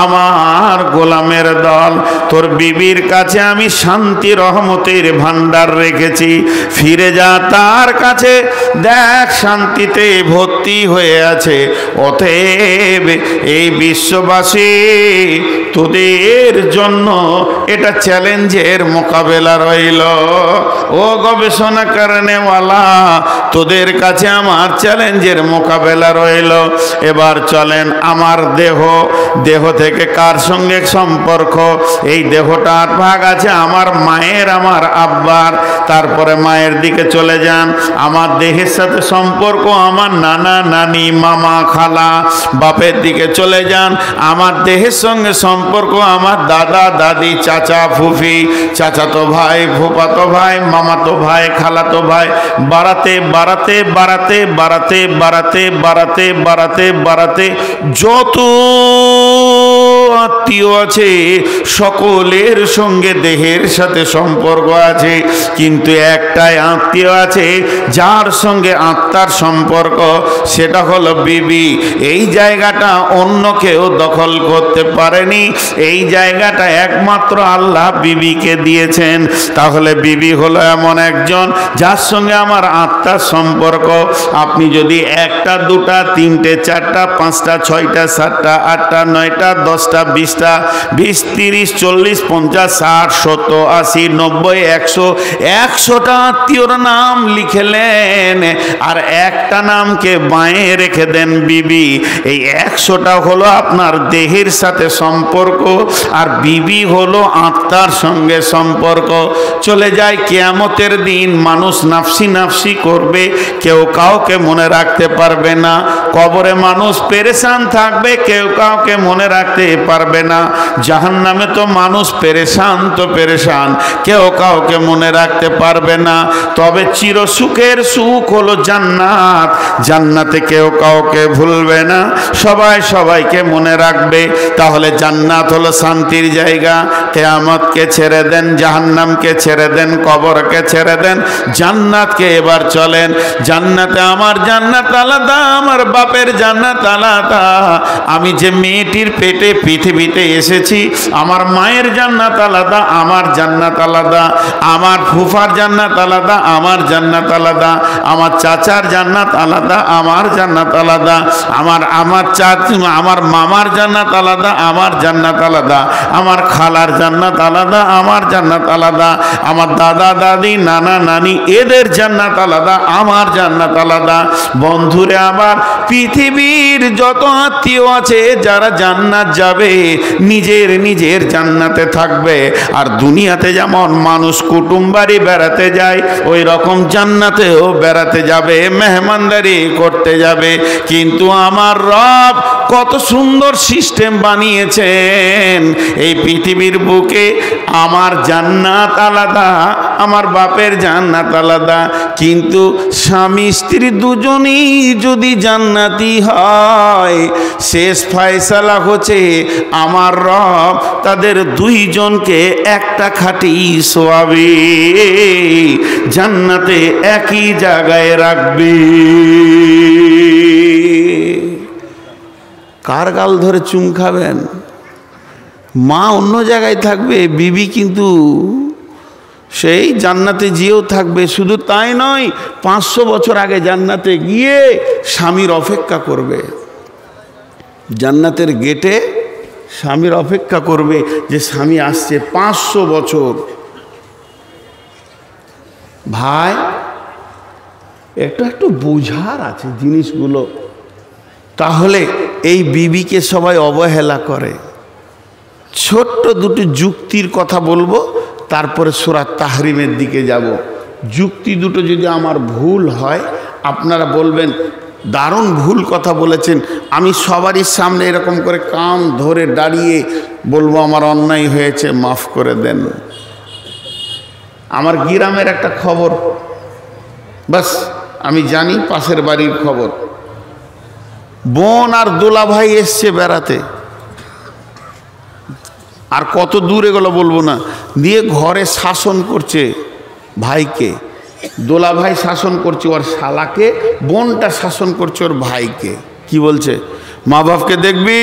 আমার গোলামের দল, তোর বিবির কাছে আমি শান্তি রহমতের ভান্ডার রেখেছি, ফিরে যা তার কাছে, দেখ শান্তিতে ভর্তি হয়ে আছে। অতএব এই বিশ্ববাসী তোদের জন্য এটা চ্যালেঞ্জের মোকাবেলা রইল। ও গবেষণা করেনেওয়ালা, তোদের কাছে আমার চ্যালেঞ্জের মোকাবেলা রইল। এবার চলেন, আমার দেহ থেকে কার সঙ্গে সম্পর্ক? এই দেহটার ভাগ আছে আমার মায়ের, আমার আব্বার। তারপরে মায়ের দিকে চলে যান, আমার দেহের সাথে সম্পর্ক আমার নানা নানি মামা খালা। বাপের দিকে চলে যান, আমার দেহের সঙ্গে সম্পর্ক আমার দাদা দাদি চাচা ফুফি, চাচাতো ভাই ফুফাতো ভাই মামাতো ভাই খালাতো ভাই। বাড়াতে বাড়াতে বাড়াতে বাড়াতে বাড়াতে বাড়াতে বাড়াতে বাড়াতে যত আত্মীয় আছে সকলের সঙ্গে দেহের সাথে সম্পর্ক আছে, কিন্তু একটাই আত্মীয় আছে যার সঙ্গে আত্মার সম্পর্ক, সেটা হলো বিবি। এই জায়গাটা অন্য কেউ দখল করতে পারেনি, এই জায়গাটা একমাত্র আল্লাহ বিবিকে দিয়েছেন। তাহলে বিবি হলো এমন একজন যার সঙ্গে আমার আত্মার সম্পর্ক। আপনি যদি একটা দুটা তিনটে চারটা পাঁচটা ছয়টা সাতটা আটটা নয়টা 10টা 20টা 20 30 40 50 60 70 80 90 100 100টা আত্মীয়র নাম লিখলেন, আর একটা নামকে বাঁয়ে রেখে দেন বিবি। এই 100টা হলো আপনার দেহের সাথে সম্পর্ক, আর বিবি হলো আত্মার সঙ্গে সম্পর্ক। চলে যায় কিয়ামতের দিন, মানুষ নাফসি নাফসি করবে, কেউ কাউকে মনে রাখতে পারবে না। কবরে মানুষ পেরেশান থাকবে, কেউ কাউকে মনে রাখতে পারবে না। জাহান্নামে তো মানুষ পেরেশান তো পেরেশান, কেউ কাউকে মনে রাখতে পারবে না। তবে চিরসুখের সুখ হলো জান্নাত, জান্নাতে কেউ কাউকে ভুলবে না, সবাই সবাইকে মনে রাখবে। তাহলে জান্নাত হলো শান্তির জায়গা। কিয়ামতকে ছেড়ে দেন, জাহান্নামকে ছেড়ে দেন, কবরকে ছেড়ে দেন, জান্নাতকে এবার চলেন। জান্নাতে আমার জান্নাত আলাদা, আমার বাপের জান্নাত আলাদা। আমি যে মেয়েটির পেটে পৃথিবীতে এসেছি, আমার মায়ের জান্নাত আলাদা, আমার জান্নাত আলাদা, আমার ফুফার জান্নাত আলাদা, আমার জান্নাত আলাদা, আমার চাচার জান্নাত আলাদা, আমার জান্নাত আলাদা, আমার মামার জান্নাত আলাদা, আমার জান্নাত আলাদা, আমার খালার জান্নাত আলাদা, আমার জান্নাত আলাদা, আমার দাদা দাদি নানা নানি এদের জান্নাত আলাদা, আমার জান্নাত আলাদা। বন্ধুরে আমার, পৃথিবীর যত আত্মীয় আছে যারা জান্নাত যাবে নিজের নিজের জান্নাতে থাকবে। আর দুনিয়াতে যেমন মানুষ কুটুম বাড়ি বেড়াতে যায়, ওই রকম জান্নাতেও বেড়াতে যাবে, মেহমানদারি করতে যাবে। কিন্তু আমার রব কত সুন্দর সিস্টেম বানিয়েছেন, এই পৃথিবীর বুকে আমার জান্নাত আলাদা, আমার বাপের জান্নাত আলাদা, কিন্তু স্বামী স্ত্রী দুজনই যদি জান্নাতি হয়, শেষ ফয়সালা হচ্ছে আমার রব তাদের দুইজনকে একটা খাটি শোয়াবে, জান্নাতে একই জায়গায় রাখবে। কার গাল ধরে চুম খাবেন? মা অন্য জায়গায় থাকবে, বিবি কিন্তু সেই জান্নাতে গিয়েও থাকবে। শুধু তাই নয়, 500 বছর আগে জান্নাতে গিয়ে স্বামীর অপেক্ষা করবে, জান্নাতের গেটে স্বামীর অপেক্ষা করবে যে স্বামী আসছে। 500 বছর। ভাই, একটু বোঝার আছে জিনিসগুলো। তাহলে এই বিবিকে সবাই অবহেলা করে। ছোট্ট দুটো যুক্তির কথা বলবো, তারপরে সূরা তাহরিমের দিকে যাব। যুক্তি দুটো যদি আমার ভুল হয় আপনারা বলবেন দারুণ ভুল কথা বলেছেন। আমি সবারই সামনে এরকম করে কান ধরে দাঁড়িয়ে বলবো আমার অন্যায় হয়েছে, মাফ করে দেন। আমার গ্রামের একটা খবর, বাস আমি জানি পাশের বাড়ির খবর। বোন আর দোলা ভাই এসছে বেড়াতে, আর কত দূর এগুলো বলবো না, দিয়ে ঘরে শাসন করছে ভাইকে। দোলা ভাই শাসন করছে ওর শালাকে, বোনটা শাসন করছে ওর ভাইকে। কি বলছে? মা বাপকে দেখবি,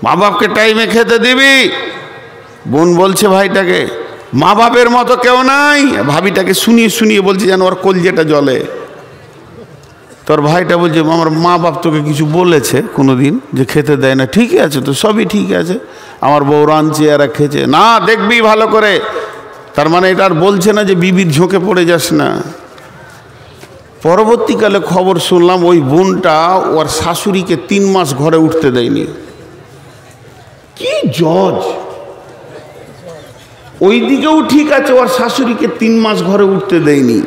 মা বাপকে টাইমে খেতে দিবি। বোন বলছে ভাইটাকে, মা বাপের মতো কেউ নাই। ভাবিটাকে শুনিয়ে শুনিয়ে বলছে যেন ওর কলজেটা জ্বলে। তোর ভাইটা বলছে আমার মা বাপ তোকে কিছু বলেছে কোনো দিন যে খেতে দেয় না? ঠিকই আছে তো, সবই ঠিক আছে, আমার বউ রাঁধছে এরা খেয়েছে না, দেখবি ভালো করে। তার মানে এটা আর বলছে না যে বিবির ঝোঁকে পড়ে যাস না। পরবর্তীকালে খবর শুনলাম ওই বোনটা ওর শাশুড়িকে 3 মাস ঘরে উঠতে দেয়নি। কি জজ! ওই দিকেও ঠিক আছে, ওর শাশুড়িকে 3 মাস ঘরে উঠতে দেয়নি।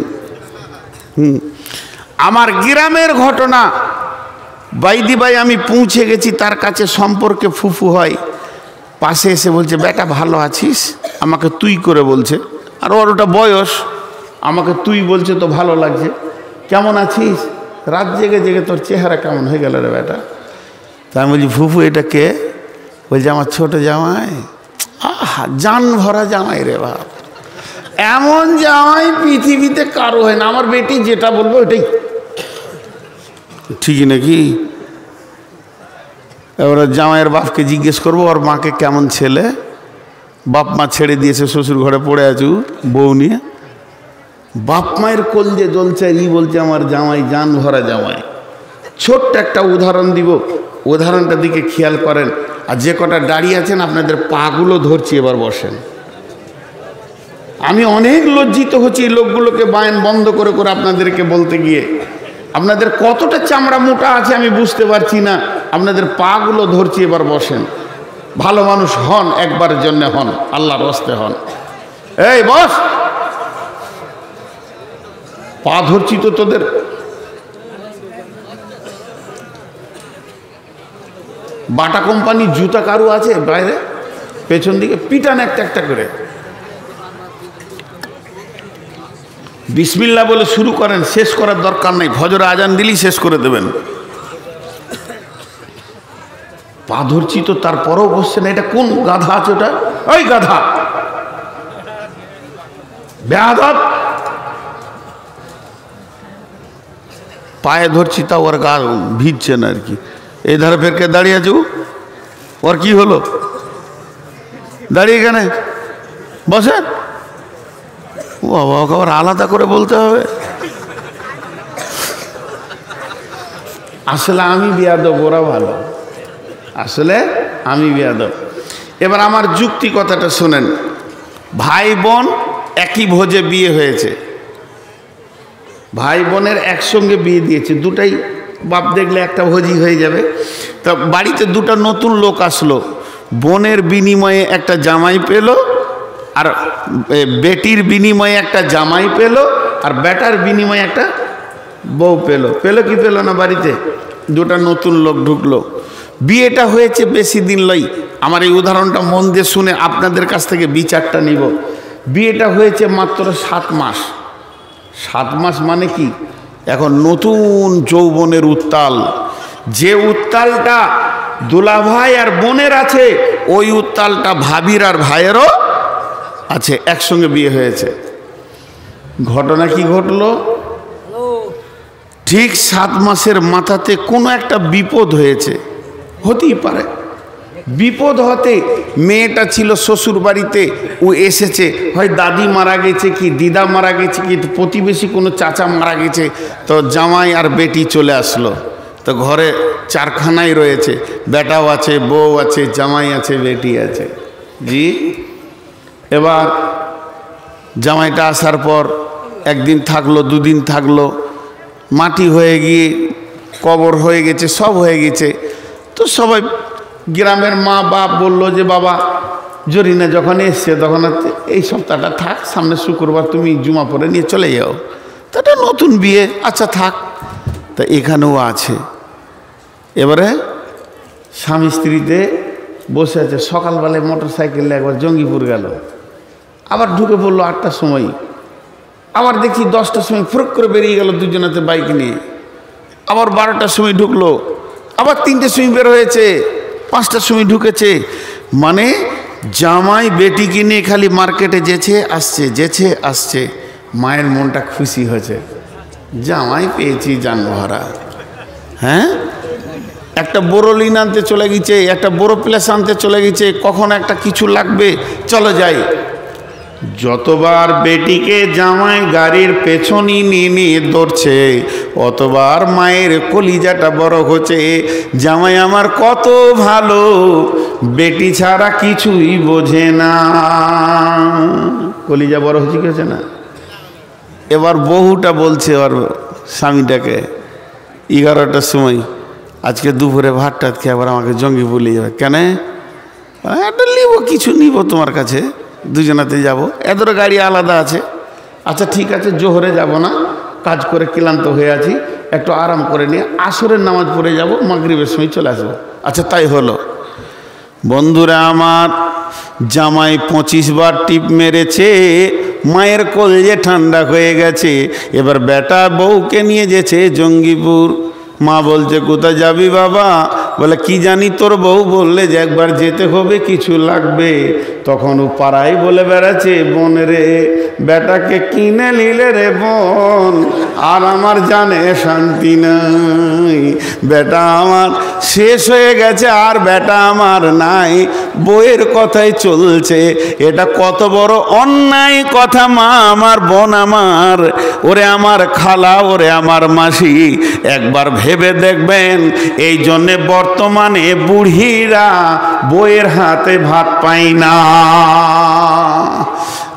আমার গ্রামের ঘটনা, বাইদি ভাই আমি পৌঁছে গেছি তার কাছে, সম্পর্কে ফুফু হয়, পাশে এসে বলছে বেটা ভালো আছিস? আমাকে তুই করে বলছে, আর ওর ওটা বয়স, আমাকে তুই বলছে তো ভালো লাগছে। কেমন আছিস? রাত জেগে জেগে তোর চেহারা কেমন হয়ে গেল রে বেটা। তা আমি বলছি ফুফু এটা কে? বলছে আমার ছোট জামাই। আহা, জান ভরা জামাই রে বাপ, এমন জামাই পৃথিবীতে কারো হয় না। আমার বেটি যেটা বলবো ওইটাই ঠিকই নাকি? এবার জামাইয়ের বাপকে জিজ্ঞেস করবো ওর মাকে কেমন ছেলে। বাপ মা ছেড়ে দিয়েছে, শ্বশুর ঘরে পড়ে আছু বউ নিয়ে। বাপ মায়ের কলজে জ্বলছে, ই বলছে আমার জামাই জান ভরা জামাই। ছোট্ট একটা উদাহরণ দিব, উদাহরণটার দিকে খেয়াল করেন। আর যে কটা দাঁড়িয়ে আছেন আপনাদের পাগুলো ধরছি, এবার বসেন। আমি অনেক লজ্জিত হচ্ছি এই লোকগুলোকে বায়ান বন্ধ করে করে আপনাদেরকে বলতে গিয়ে। আপনাদের কতটা চামড়া মোটা আছে আমি বুঝতে পারছি না। আপনাদের পাগুলো ধরছি, এবার বসেন। ভালো মানুষ হন, একবারের জন্য হন, আল্লাহর রাস্তে হন। এই বস, পা ধরছি তো তোদের। বাটা কোম্পানির জুতা কারু আছে বাইরে পেছন দিকে? পিটান একটা একটা করে। বিসমিল্লাহ বলে শুরু করেন, শেষ করার দরকার নেই। ফজরে আজান দিলেই শেষ করে দেবেন। পা ধরছি তো, তারপরেও বসছে না। এটা কোন গাধা আছে ওটা? ওই গাধা বেয়াদব, পায়ে ধরছি তা ওর গা ভিজছে না আর কি। এই ধারে ফেরকে দাঁড়িয়ে আছো, ওর কি হলো? দাঁড়িয়ে এখানে বসেন। বাবা, ওকে আবার আলাদা করে বলতে হবে? আসলে আমি বেয়াদব, ওরা ভালো। আসলে আমি বেয়াদব। এবার আমার যুক্তি কথাটা শোনেন। ভাই বোন একই ভোজে বিয়ে হয়েছে, ভাই বোনের একসঙ্গে বিয়ে দিয়েছে, দুটাই বাপ দেখলে একটা ভোজই হয়ে যাবে। তা বাড়িতে দুটা নতুন লোক আসলো, বোনের বিনিময়ে একটা জামাই পেল, আর বেটির বিনিময়ে একটা জামাই পেল, আর বেটার বিনিময়ে একটা বউ পেল। পেল কি পেল না? বাড়িতে দুটা নতুন লোক ঢুকলো। বিয়েটা হয়েছে বেশি দিন লই। আমার এই উদাহরণটা মন দিয়ে শুনে আপনাদের কাছ থেকে বিচারটা নিব। বিয়েটা হয়েছে মাত্র 7 মাস। 7 মাস মানে কি? এখন নতুন যৌবনের উত্তাল, যে উত্তালটা দুলাভাই আর বোনের আছে, ওই উত্তালটা ভাবির আর ভাইয়েরও আছে। একসঙ্গে বিয়ে হয়েছে। ঘটনা কি ঘটলো? ঠিক 7 মাসের মাথাতে কোনো একটা বিপদ হয়েছে, হতেই পারে। বিপদ হতে মেয়েটা ছিল শ্বশুর বাড়িতে, ও এসেছে, হয় দাদি মারা গেছে কি দিদা মারা গেছে কি প্রতিবেশী কোনো চাচা মারা গেছে, তো জামাই আর বেটি চলে আসলো। তো ঘরে চারখানাই রয়েছে, বেটাও আছে, বউ আছে, জামাই আছে, বেটি আছে। জি, এবার জামাইটা আসার পর একদিন থাকলো, দুদিন থাকলো, মাটি হয়ে গিয়ে কবর হয়ে গেছে, সব হয়ে গেছে। তো সবাই গ্রামের মা বাপ বললো যে বাবা জরিনা যখন এসছে তখন এই সপ্তাহটা থাক, সামনে শুক্রবার তুমি জুমা পরে নিয়ে চলে যাও। তা এটা নতুন বিয়ে, আচ্ছা থাক। তা এখানেও আছে। এবারে স্বামী স্ত্রীতে বসে আছে। সকালবেলায় মোটর সাইকেলে একবার জঙ্গিপুর গেল, আবার ঢুকে পড়লো 8টার সময়। আবার দেখি 10টার সময় ফুরুক করে বেরিয়ে গেল দুজনাতে বাইক নিয়ে। আবার 12টার সময় ঢুকলো, আবার 3টের সময় বের হয়েছে, 5টার সময় ঢুকেছে। মানে জামাই বেটিকে নিয়ে খালি মার্কেটে যেছে আসছে, যেছে আসছে। মায়ের মনটা খুশি হয়েছে, জামাই পেয়েছি জানভরা। হ্যাঁ, একটা বড় লিন আনতে চলে গেছে, একটা বড় প্লেস আনতে চলে গেছে, কখন একটা কিছু লাগবে, চলো যাই। যতবার বেটিকে জামাই গাড়ির পেছনই নিয়ে নিয়ে দৌড়ছে, অতবার মায়ের কলিজাটা বড় হচ্ছে, জামাই আমার কত ভালো, বেটি ছাড়া কিছুই বোঝে না। কলিজা বড় হচ্ছে কি হচ্ছে না? এবার বহুটা বলছে ওর স্বামীটাকে 11টার সময়, আজকে দুপুরে ভাত টাত খেয়ে আবার আমাকে জঙ্গি বলে যাবে কেন? একটা নিব, কিছু নিব তোমার কাছে, দুজনাতে যাব, এদের গাড়ি আলাদা আছে। আচ্ছা ঠিক আছে, জোহরে যাব না, কাজ করে ক্লান্ত হয়ে আছি, একটু আরাম করে নিয়ে আসরের নামাজ পড়ে যাব, মাগরিবের সময় চলে আসবো। আচ্ছা তাই হলো। বন্ধুরা আমার, জামাই 25 বার টিপ মেরেছে, মায়ের কলজে ঠান্ডা হয়ে গেছে। এবার বেটা বউকে নিয়ে যেছে জঙ্গিপুর। মা বলছে কোথায় যাবি বাবা? বলে কি জানি, তোর বউ বললে যে একবার যেতে হবে, কিছু লাগবে। তখন ও পাড়ায় বলে বেড়াচ্ছে, বোন রে বেটাকে কিনে নিলে রে বোন, আর আমার জানে শান্তি নাই। বেটা আমার শেষ হয়ে গেছে, আর বেটা আমার নাই। বইয়ের কথাই চলছে, এটা কত বড় অন্যায় কথা মা আমার, বোন আমার, ওরে আমার খালা, ওরে আমার মাসি, একবার ভেবে দেখবেন। এই জন্যে বর্তমানে বুড়িরা বইয়ের হাতে ভাত পায় না,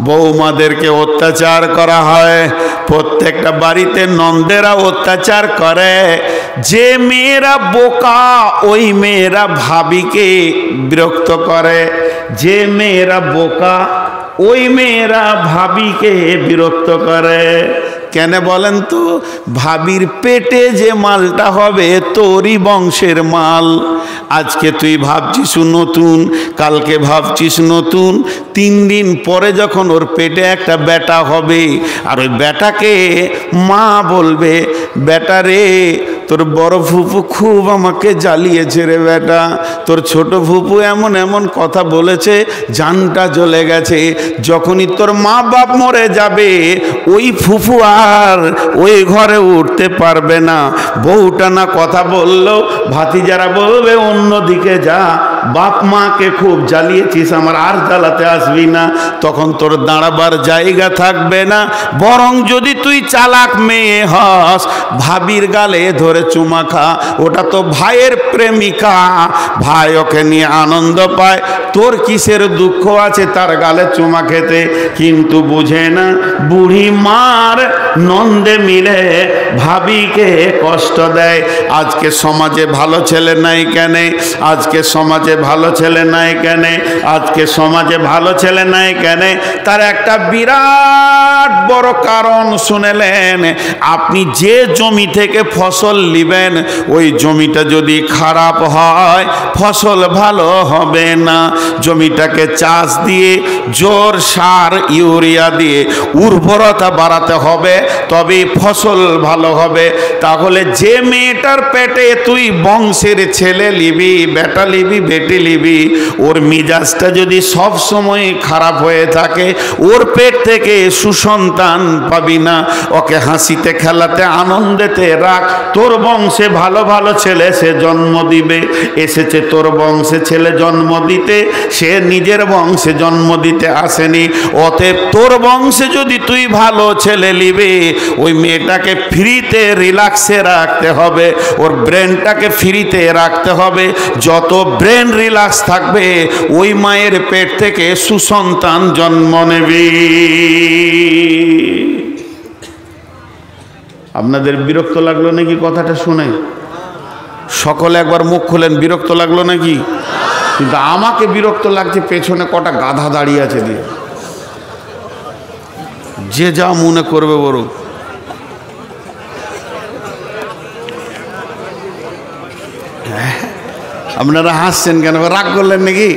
বৌমাদেরকে অত্যাচার করা হয়। প্রত্যেকটা বাড়িতে নন্দেরা অত্যাচার করে। যে মেয়েরা বোকা, ওই মেয়েরা ভাবিকে বিরক্ত করে। যে মেয়েরা বোকা, ওই মেয়েরা ভাবিকে বিরক্ত করে। কেন বলেন তো? ভাবির পেটে যে মালটা হবে তোরই বংশের মাল। আজকে তুই ভাবছিস নতুন, কালকে ভাবছিস নতুন, 3 দিন পরে যখন ওর পেটে একটা বেটা হবে, আর ওই বেটাকে মা বলবে, বেটা রে তোর বড় ফুপু খুব আমাকে জ্বালিয়েছে রে বেটা, তোর ছোট ফুপু এমন এমন কথা বলেছে, জানটা জ্বলে গেছে। যখনই তোর মা বাপ মরে যাবে, ওই ফুপু আর ওই ঘরে উঠতে পারবে না। বউটা না কথা বললো, ভাতিজারা বলবে অন্যদিকে যা, বাপ মাকে খুব জ্বালিয়েছিস, আমার আর জ্বালাতে আসবি না, তখন তোর দাঁড়াবার জায়গা থাকবে না। বরং যদি তুই চালাক মেয়ে হস, ভাবির গালে ধরে চুমা খা, ওটা তো ভাইয়ের প্রেমিকা, ভাই ওকে নিয়ে আনন্দ পায়, তোর কিসের দুঃখ আছে তার গালে চুমা খেতে? কিন্তু বুঝে না বুড়ি মার নন্দে মিলে ভাবিকে কষ্ট দেয়। আজকে সমাজে ভালো ছেলে নাই কেন? আজকে সমাজে ভালো ছেলে নাই কেন? আজকে সমাজে ভালো ছেলে নাই কেন? তার একটা বিরাট বড় কারণ শুনেলেন। আপনি যে জমি থেকে ফসল নেবেন, ওই জমিটা যদি খারাপ হয় ফসল ভালো হবে না। জমিটাকে চাষ দিয়ে জোর সার ইউরিয়া দিয়ে উর্বরতা বাড়াতে হবে, তবে ফসল ভালো হবে। তাহলে যে মেয়েটার পেটে তুই বংশের ছেলে লিবি, বেটা লিবি, বেটি লিবি, ওর মিজাজটা যদি সব সময় খারাপ হয়ে থাকে, ওর পেট থেকে সুসন্তান পাবি না। ওকে হাসিতে খেলাতে আনন্দেতে রাখ। তোর বংশে ভালো ভালো ছেলে সে জন্ম দিবে। এসেছে তোর বংশে ছেলে জন্ম দিতে, সে নিজের বংশে জন্ম দিতে আসেনি। অতএব তোর বংশে যদি তুই ভালো ছেলে নিবি, ওই মেয়েটাকে ফ্রিতে রিল্যাক্সে রাখতে হবে, ওর ব্রেনটাকে ফ্রিতে রাখতে হবে। যত ব্রেন রিল্যাক্স থাকবে, ওই মায়ের পেট থেকে সুসন্তান জন্ম নেবে। আপনাদের বিরক্ত লাগলো নাকি কথাটা শুনে? সকলে একবার মুখ খোলেন, বিরক্ত লাগলো নাকি? কিন্তু আমাকে বিরক্ত লাগছে, পেছনে কটা গাধা দাঁড়িয়ে আছে দিয়ে। যে যা মনে করবে বড়। আপনারা হাসছেন কেন? রাগ করলেন নাকি?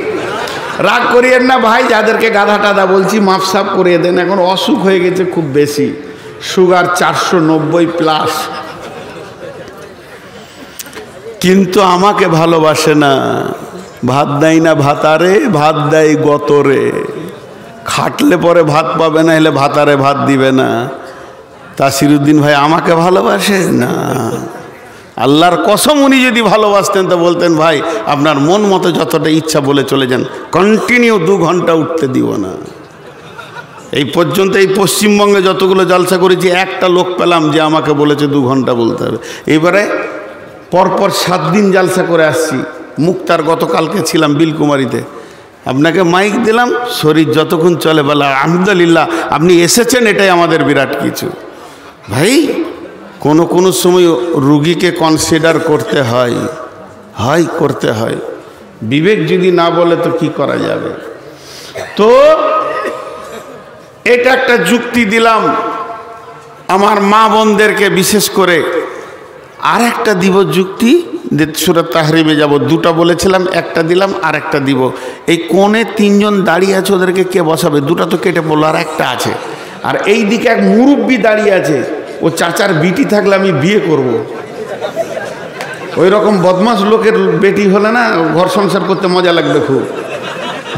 রাগ করিয়েন না ভাই, যাদেরকে গাধা টাধা বলছি মাপসাপ করিয়ে দেন। এখন অসুখ হয়ে গেছে খুব বেশি, সুগার 490+। কিন্তু আমাকে ভালোবাসে না। ভাত দেয় না ভাতারে, ভাত দেয় গতরে। খাটলে পরে ভাত পাবে না, হলে ভাতারে ভাত দিবে না। তাসিরুদ্দিন ভাই আমাকে ভালোবাসে না। আল্লাহর কসম, উনি যদি ভালোবাসতেন তো বলতেন, ভাই আপনার মন মতো যতটা ইচ্ছা বলে চলে যান, কন্টিনিউ 2 ঘন্টা উঠতে দিব না। এই পর্যন্ত এই পশ্চিমবঙ্গে যতগুলো জলসা করেছি, একটা লোক পেলাম যে আমাকে বলেছে 2 ঘন্টা বলতে হবে। এবারে পরপর 7 দিন জলসা করে আসছি। মুক্তার গতকালকে ছিলাম বিলকুমারিতে, আপনাকে মাইক দিলাম, শরীর যতক্ষণ চলে বলা আলহামদুলিল্লাহ আপনি এসেছেন, এটাই আমাদের বিরাট কিছু। ভাই কোনো সময় রুগীকে কনসিডার করতে হয়, করতে হয়। বিবেক যদি না বলে তো কি করা যাবে? তো এটা একটা যুক্তি দিলাম আমার মা বোনদেরকে বিশেষ করে। আর একটা দিব যুক্তি, সূরা তাহরিমে যাব। 2টা বলেছিলাম, একটা দিলাম, আর একটা দিব। এই কোণে 3 জন দাঁড়িয়ে আছে, ওদেরকে কে বসাবে? 2টা তো কেটে পড়লো, আর একটা আছে। আর এই দিকে এক মুরব্বি দাঁড়িয়ে আছে, ও চাচার বিটি থাকলে আমি বিয়ে করব। ওই রকম বদমাস লোকের বেটি হলে না ঘর সংসার করতে মজা লাগবে খুব।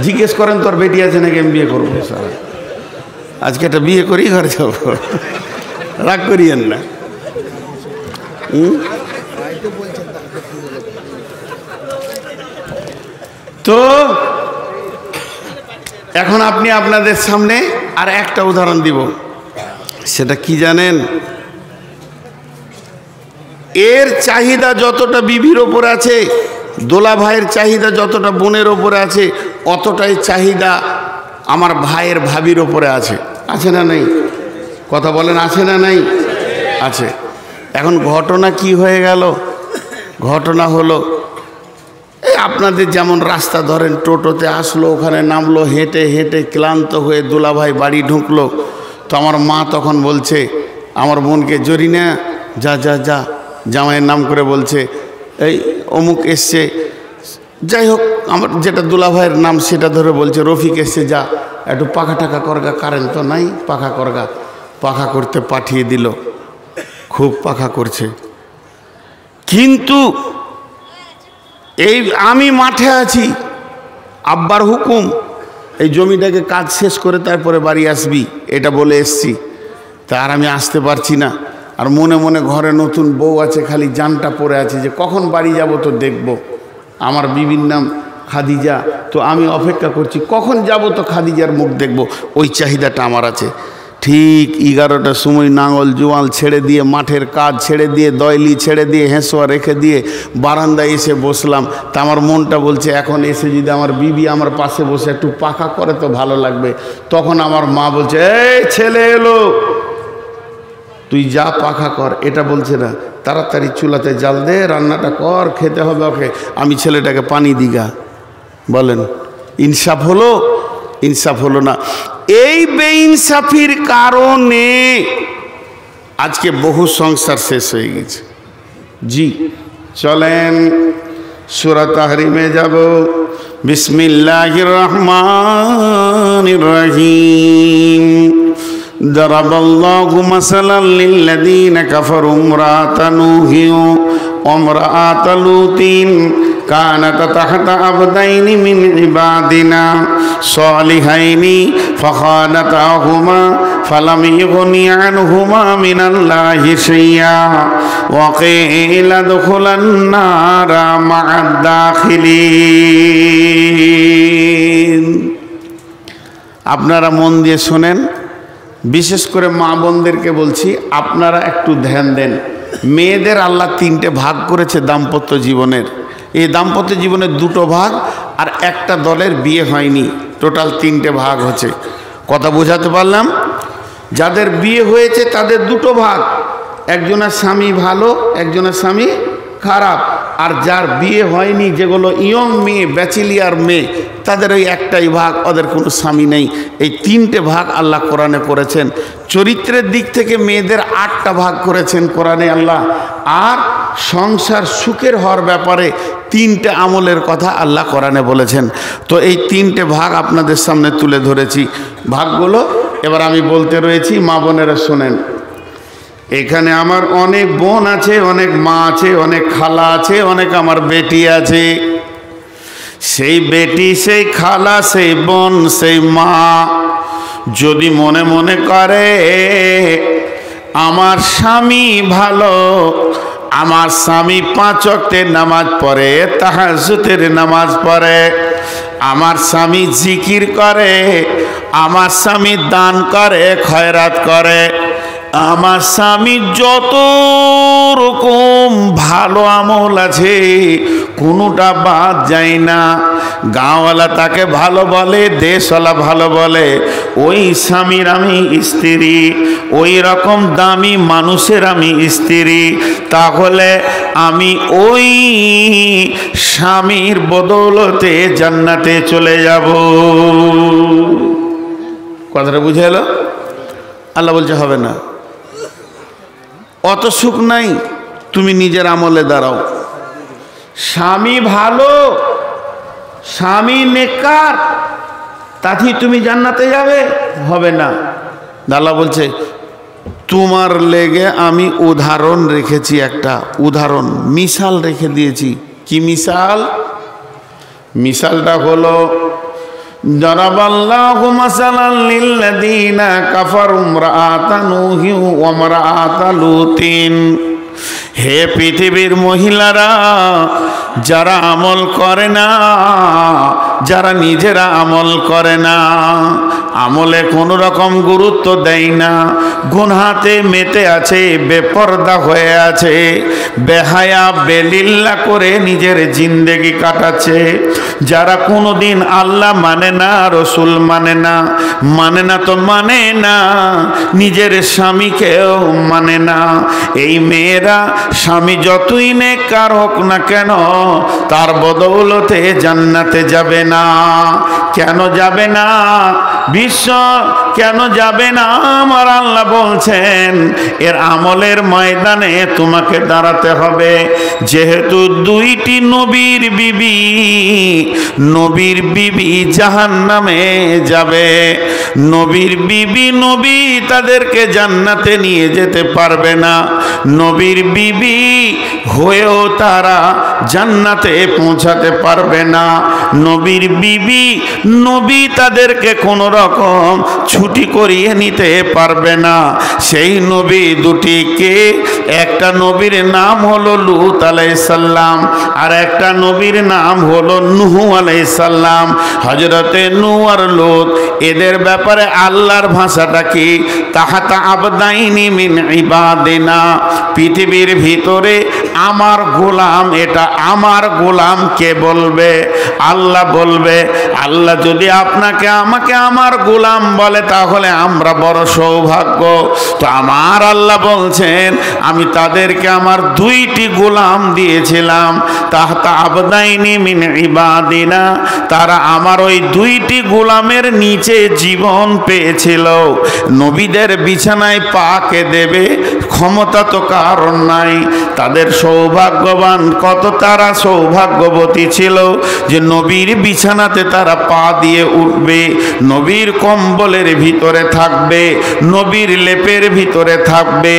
জিজ্ঞেস করেন তোর বেটি আছে নাকি, আমি বিয়ে করবো। সারা আজকে একটা বিয়ে করি ঘরে যাব, রাগ করিয়েন না। তো এখন আপনি আপনাদের সামনে আর একটা উদাহরণ দিব। সেটা কি জানেন? এর চাহিদা যতটা বিবির ওপর আছে, দোলা ভাইয়ের চাহিদা যতটা বোনের ওপরে আছে, অতটাই চাহিদা আমার ভাইয়ের ভাবির ওপরে আছে। আছে না নেই? কথা বলেন, আছে না নাই? আছে। এখন ঘটনা কি হয়ে গেল? ঘটনা হলো, এই আপনাদের যেমন রাস্তা ধরেন, টোটোতে আসলো, ওখানে নামলো, হেঁটে হেঁটে ক্লান্ত হয়ে দুলাভাই বাড়ি ঢুকলো। তো আমার মা তখন বলছে আমার বোনকে, জরিনা যা যা যা, জামাইয়ের নাম করে বলছে, এই অমুক এসছে। যাই হোক, আমার যেটা দুলাভাইয়ের নাম সেটা ধরে বলছে, রফিক এসছে, যা একটু পাখা টাকা করগা, কারেন্ট তো নাই, পাখা করগা। পাখা করতে পাঠিয়ে দিল, খুব পাখা করছে। কিন্তু এই আমি মাঠে আছি, আব্বার হুকুম, এই জমিটাকে কাজ শেষ করে তারপরে বাড়ি আসবি, এটা বলে এসছি। তা আর আমি আসতে পারছি না। আর মনে মনে ঘরে নতুন বউ আছে, খালি জানটা পড়ে আছে যে কখন বাড়ি যাব তো দেখব। আমার বিবির নাম খাদিজা, তো আমি অপেক্ষা করছি কখন যাব তো খাদিজার মুখ দেখব, ওই চাহিদাটা আমার আছে। ঠিক 11টার সময় নাঙল জোয়াল ছেড়ে দিয়ে, মাঠের কাজ ছেড়ে দিয়ে, দয়লি ছেড়ে দিয়ে, হেঁসোয়া রেখে দিয়ে বারান্দায় এসে বসলাম। তা আমার মনটা বলছে এখন এসে যদি আমার বিবি আমার পাশে বসে একটু পাখা করে তো ভালো লাগবে। তখন আমার মা বলছে, এই ছেলে এলো, তুই যা পাখা কর। এটা বলছে না, তাড়াতাড়ি চুলাতে জাল দে, রান্নাটা কর, খেতে হবে ওকে, আমি ছেলেটাকে পানি দিগা। বলেন ইনসাফ হলো? ইনসাফ হলো না। এই বেইনসাফির কারণে আজকে বহু সংসার শেষ হয়ে গেছে। জি চলেন সূরা তাহরিমে যাব। বিসমিল্লাহির রহমানির রহিম। দারাবাল্লাহু মাসালাল লিল্লাযীনা কাফারু ইমরাআতা নূহিন ওয়া ইমরাআতা লূতিন কানাতা তাহতা আবদাইনি মিন ইবাদিনা সালিহাইনি ফাখানাতাহুমা ফালাম ইগনি আনহুমা মিনাল্লাহি শাইআ ওয়া কিলা দুখুলান নারা মা'আদ দাখিলিন। আপনারা মন দিয়ে শোনেন, বিশেষ করে মা বোনদেরকে বলছি, আপনারা একটু ধ্যান দেন। মেয়েদের আল্লাহ 3টে ভাগ করেছে দাম্পত্য জীবনের। এই দাম্পত্য জীবনের 2টো ভাগ, আর একটা দলের বিয়ে হয়নি, টোটাল 3টে ভাগ হচ্ছে। কথা বোঝাতে পারলাম? যাদের বিয়ে হয়েছে তাদের 2টো ভাগ, একজনের স্বামী ভালো, একজনের স্বামী খারাপ। আর যার বিয়ে হয়নি, যেগুলো ইয়ং মেয়ে, ব্যাচেলিয়ার মেয়ে, তাদের ওই একটাই ভাগ, ওদের কোনো স্বামী নেই। এই 3টে ভাগ আল্লাহ কোরআনে করেছেন। চরিত্রের দিক থেকে মেয়েদের 8টা ভাগ করেছেন কোরআনে আল্লাহ। আর সংসার সুখের হওয়ার ব্যাপারে 3টে আমলের কথা আল্লাহ কোরআনে বলেছেন। তো এই 3টে ভাগ আপনাদের সামনে তুলে ধরেছি। ভাগগুলো এবার আমি বলতে রয়েছি, মা বোনেরা শোনেন। এখানে আমার অনেক বোন আছে, অনেক মা আছে, অনেক খালা আছে, অনেক আমার বেটি আছে। সেই বেটি, সেই খালা, সেই বোন, সেই মা যদি মনে মনে করে আমার স্বামী ভালো, আমার স্বামী 5 ওয়াক্তের নামাজ পড়ে, তাহাজ্জুদের নামাজ পড়ে, আমার স্বামী জিকির করে, আমার স্বামী দান করে, খয়রাত করে, আমার স্বামী যত রকম ভালো আমল আছে কোনোটা বাদ যায় না, গাঁওয়ালা তাকে ভালো বলে, দেশওয়ালা ভালো বলে, ওই স্বামীর আমি স্ত্রী, ওই রকম দামি মানুষের আমি স্ত্রী, তাহলে আমি ওই স্বামীর বদৌলতে জান্নাতে চলে যাব। কথাটা বুঝে এলো? আল্লাহ বলছে হবে না, অত সুখ নাই, তুমি নিজের আমলে দাঁড়াও। স্বামী ভালো, স্বামী নেককার, তাতেই তুমি জান্নাতে যাবে? হবে না। আল্লাহ বলছে তোমার লেগে আমি উদাহরণ রেখেছি, একটা উদাহরণ, মিশাল রেখে দিয়েছি। কি মিশাল? মিশালটা হলো দারাবাল্লাহু মাসালাল লিল্লাযীনা কাফারু ইমরাআতা নূহিন ওয়া ইমরাআতা লূতিন। হে পৃথিবীর মহিলারা, যারা আমল করে না, যারা নিজেরা আমল করে না, আমলে কোনো রকম গুরুত্ব দেয় না, গুনহাতে মেতে আছে, বেপরদা হয়ে আছে, বেহায়া বেলিল্লা করে নিজের জিন্দেগি কাটাচ্ছে, যারা কোনোদিন আল্লাহ মানে না, রসুল মানে না, মানে না তো মানে না, নিজের স্বামীকেও মানে না, এই মেয়েরা স্বামী যতই নেককার হোক না কেন তার বদৌলতে জান্নাতে যাবে না। কেন যাবে না? বিশ্ব কেন যাবে না? আমার আল্লাহ বলছেন এর আমলের ময়দানে তোমাকে দাঁড়াতে হবে। যেহেতু 2টি নবীর বিবি, নবীর বিবি জাহান্নামে যাবে, নবীর বিবি, নবী তাদেরকে জান্নাতে নিয়ে যেতে পারবে না, নবীর বিবি হয়েও তারা জান্নাতে পৌঁছাতে পারবে না, নবীর বিবি, নবী তাদেরকে কোনো রকম রকম ছুটি করিয়ে নিতে পারবে না। সেই নবী দুটিকে, একটা নবীর নাম হলো লূত আলাইহিস সালাম, আর একটা নবীর নাম হলো নূহ আলাইহিস সালাম। হযরতে নূহ আর লূত এদের ব্যাপারে আল্লাহর ভাষাটা কি? তাহাতা আবদাইনি মিন ইবাদিনা, পৃথিবীর ভিতরে আমার গোলাম, এটা আমার গোলাম কে বলবে? আল্লাহ বলবে। আল্লাহ যদি আপনাকে আমাকে আমার গোলাম বলে তাহলে আমরা বড় সৌভাগ্য। তো আমার আল্লাহ বলছেন আমি তাদেরকে আমার দুইটি গোলাম দিয়েছিলাম, তাহতা আবদাইনি মিন ইবাদিনা, তারা আমার ওই দুইটি গোলামের নিচে জীবন পেয়েছিল। নবীদের বিছানায় পাকে দেবে ক্ষমতা তো কারণ নাই। তাদের সৌভাগ্যবান, কত তারা সৌভাগ্যবতী ছিল যে নবীর বিছানাতে তারা পা দিয়ে উঠবে, নবীর কম্বলের ভিতরে থাকবে, নবীর লেপের ভিতরে থাকবে,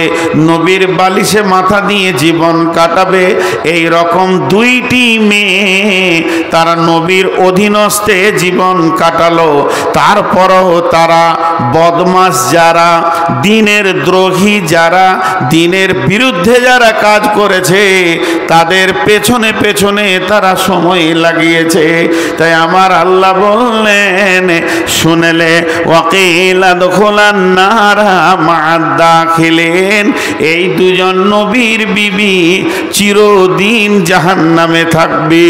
নবীর বালিশে মাথা দিয়ে জীবন কাটাবে। এই রকম দুইটি মেয়ে তারা নবীর অধীনস্থে জীবন কাটালো। তারপরও তারা বদমাস যারা, দ্বীনের দ্রোহী যারা, দ্বীনের বিরুদ্ধে যারা কাজ করেছে তাদের পেছনে পেছনে তারা সময় লাগিয়েছে। তাই আমার আল্লাহ বললেন শুনেলে ওয়াকিলা দখলান নারা মা'আদ দাখিলিন, এই দুজন নবীর বিবি চিরদিন জাহান্নামে থাকবে।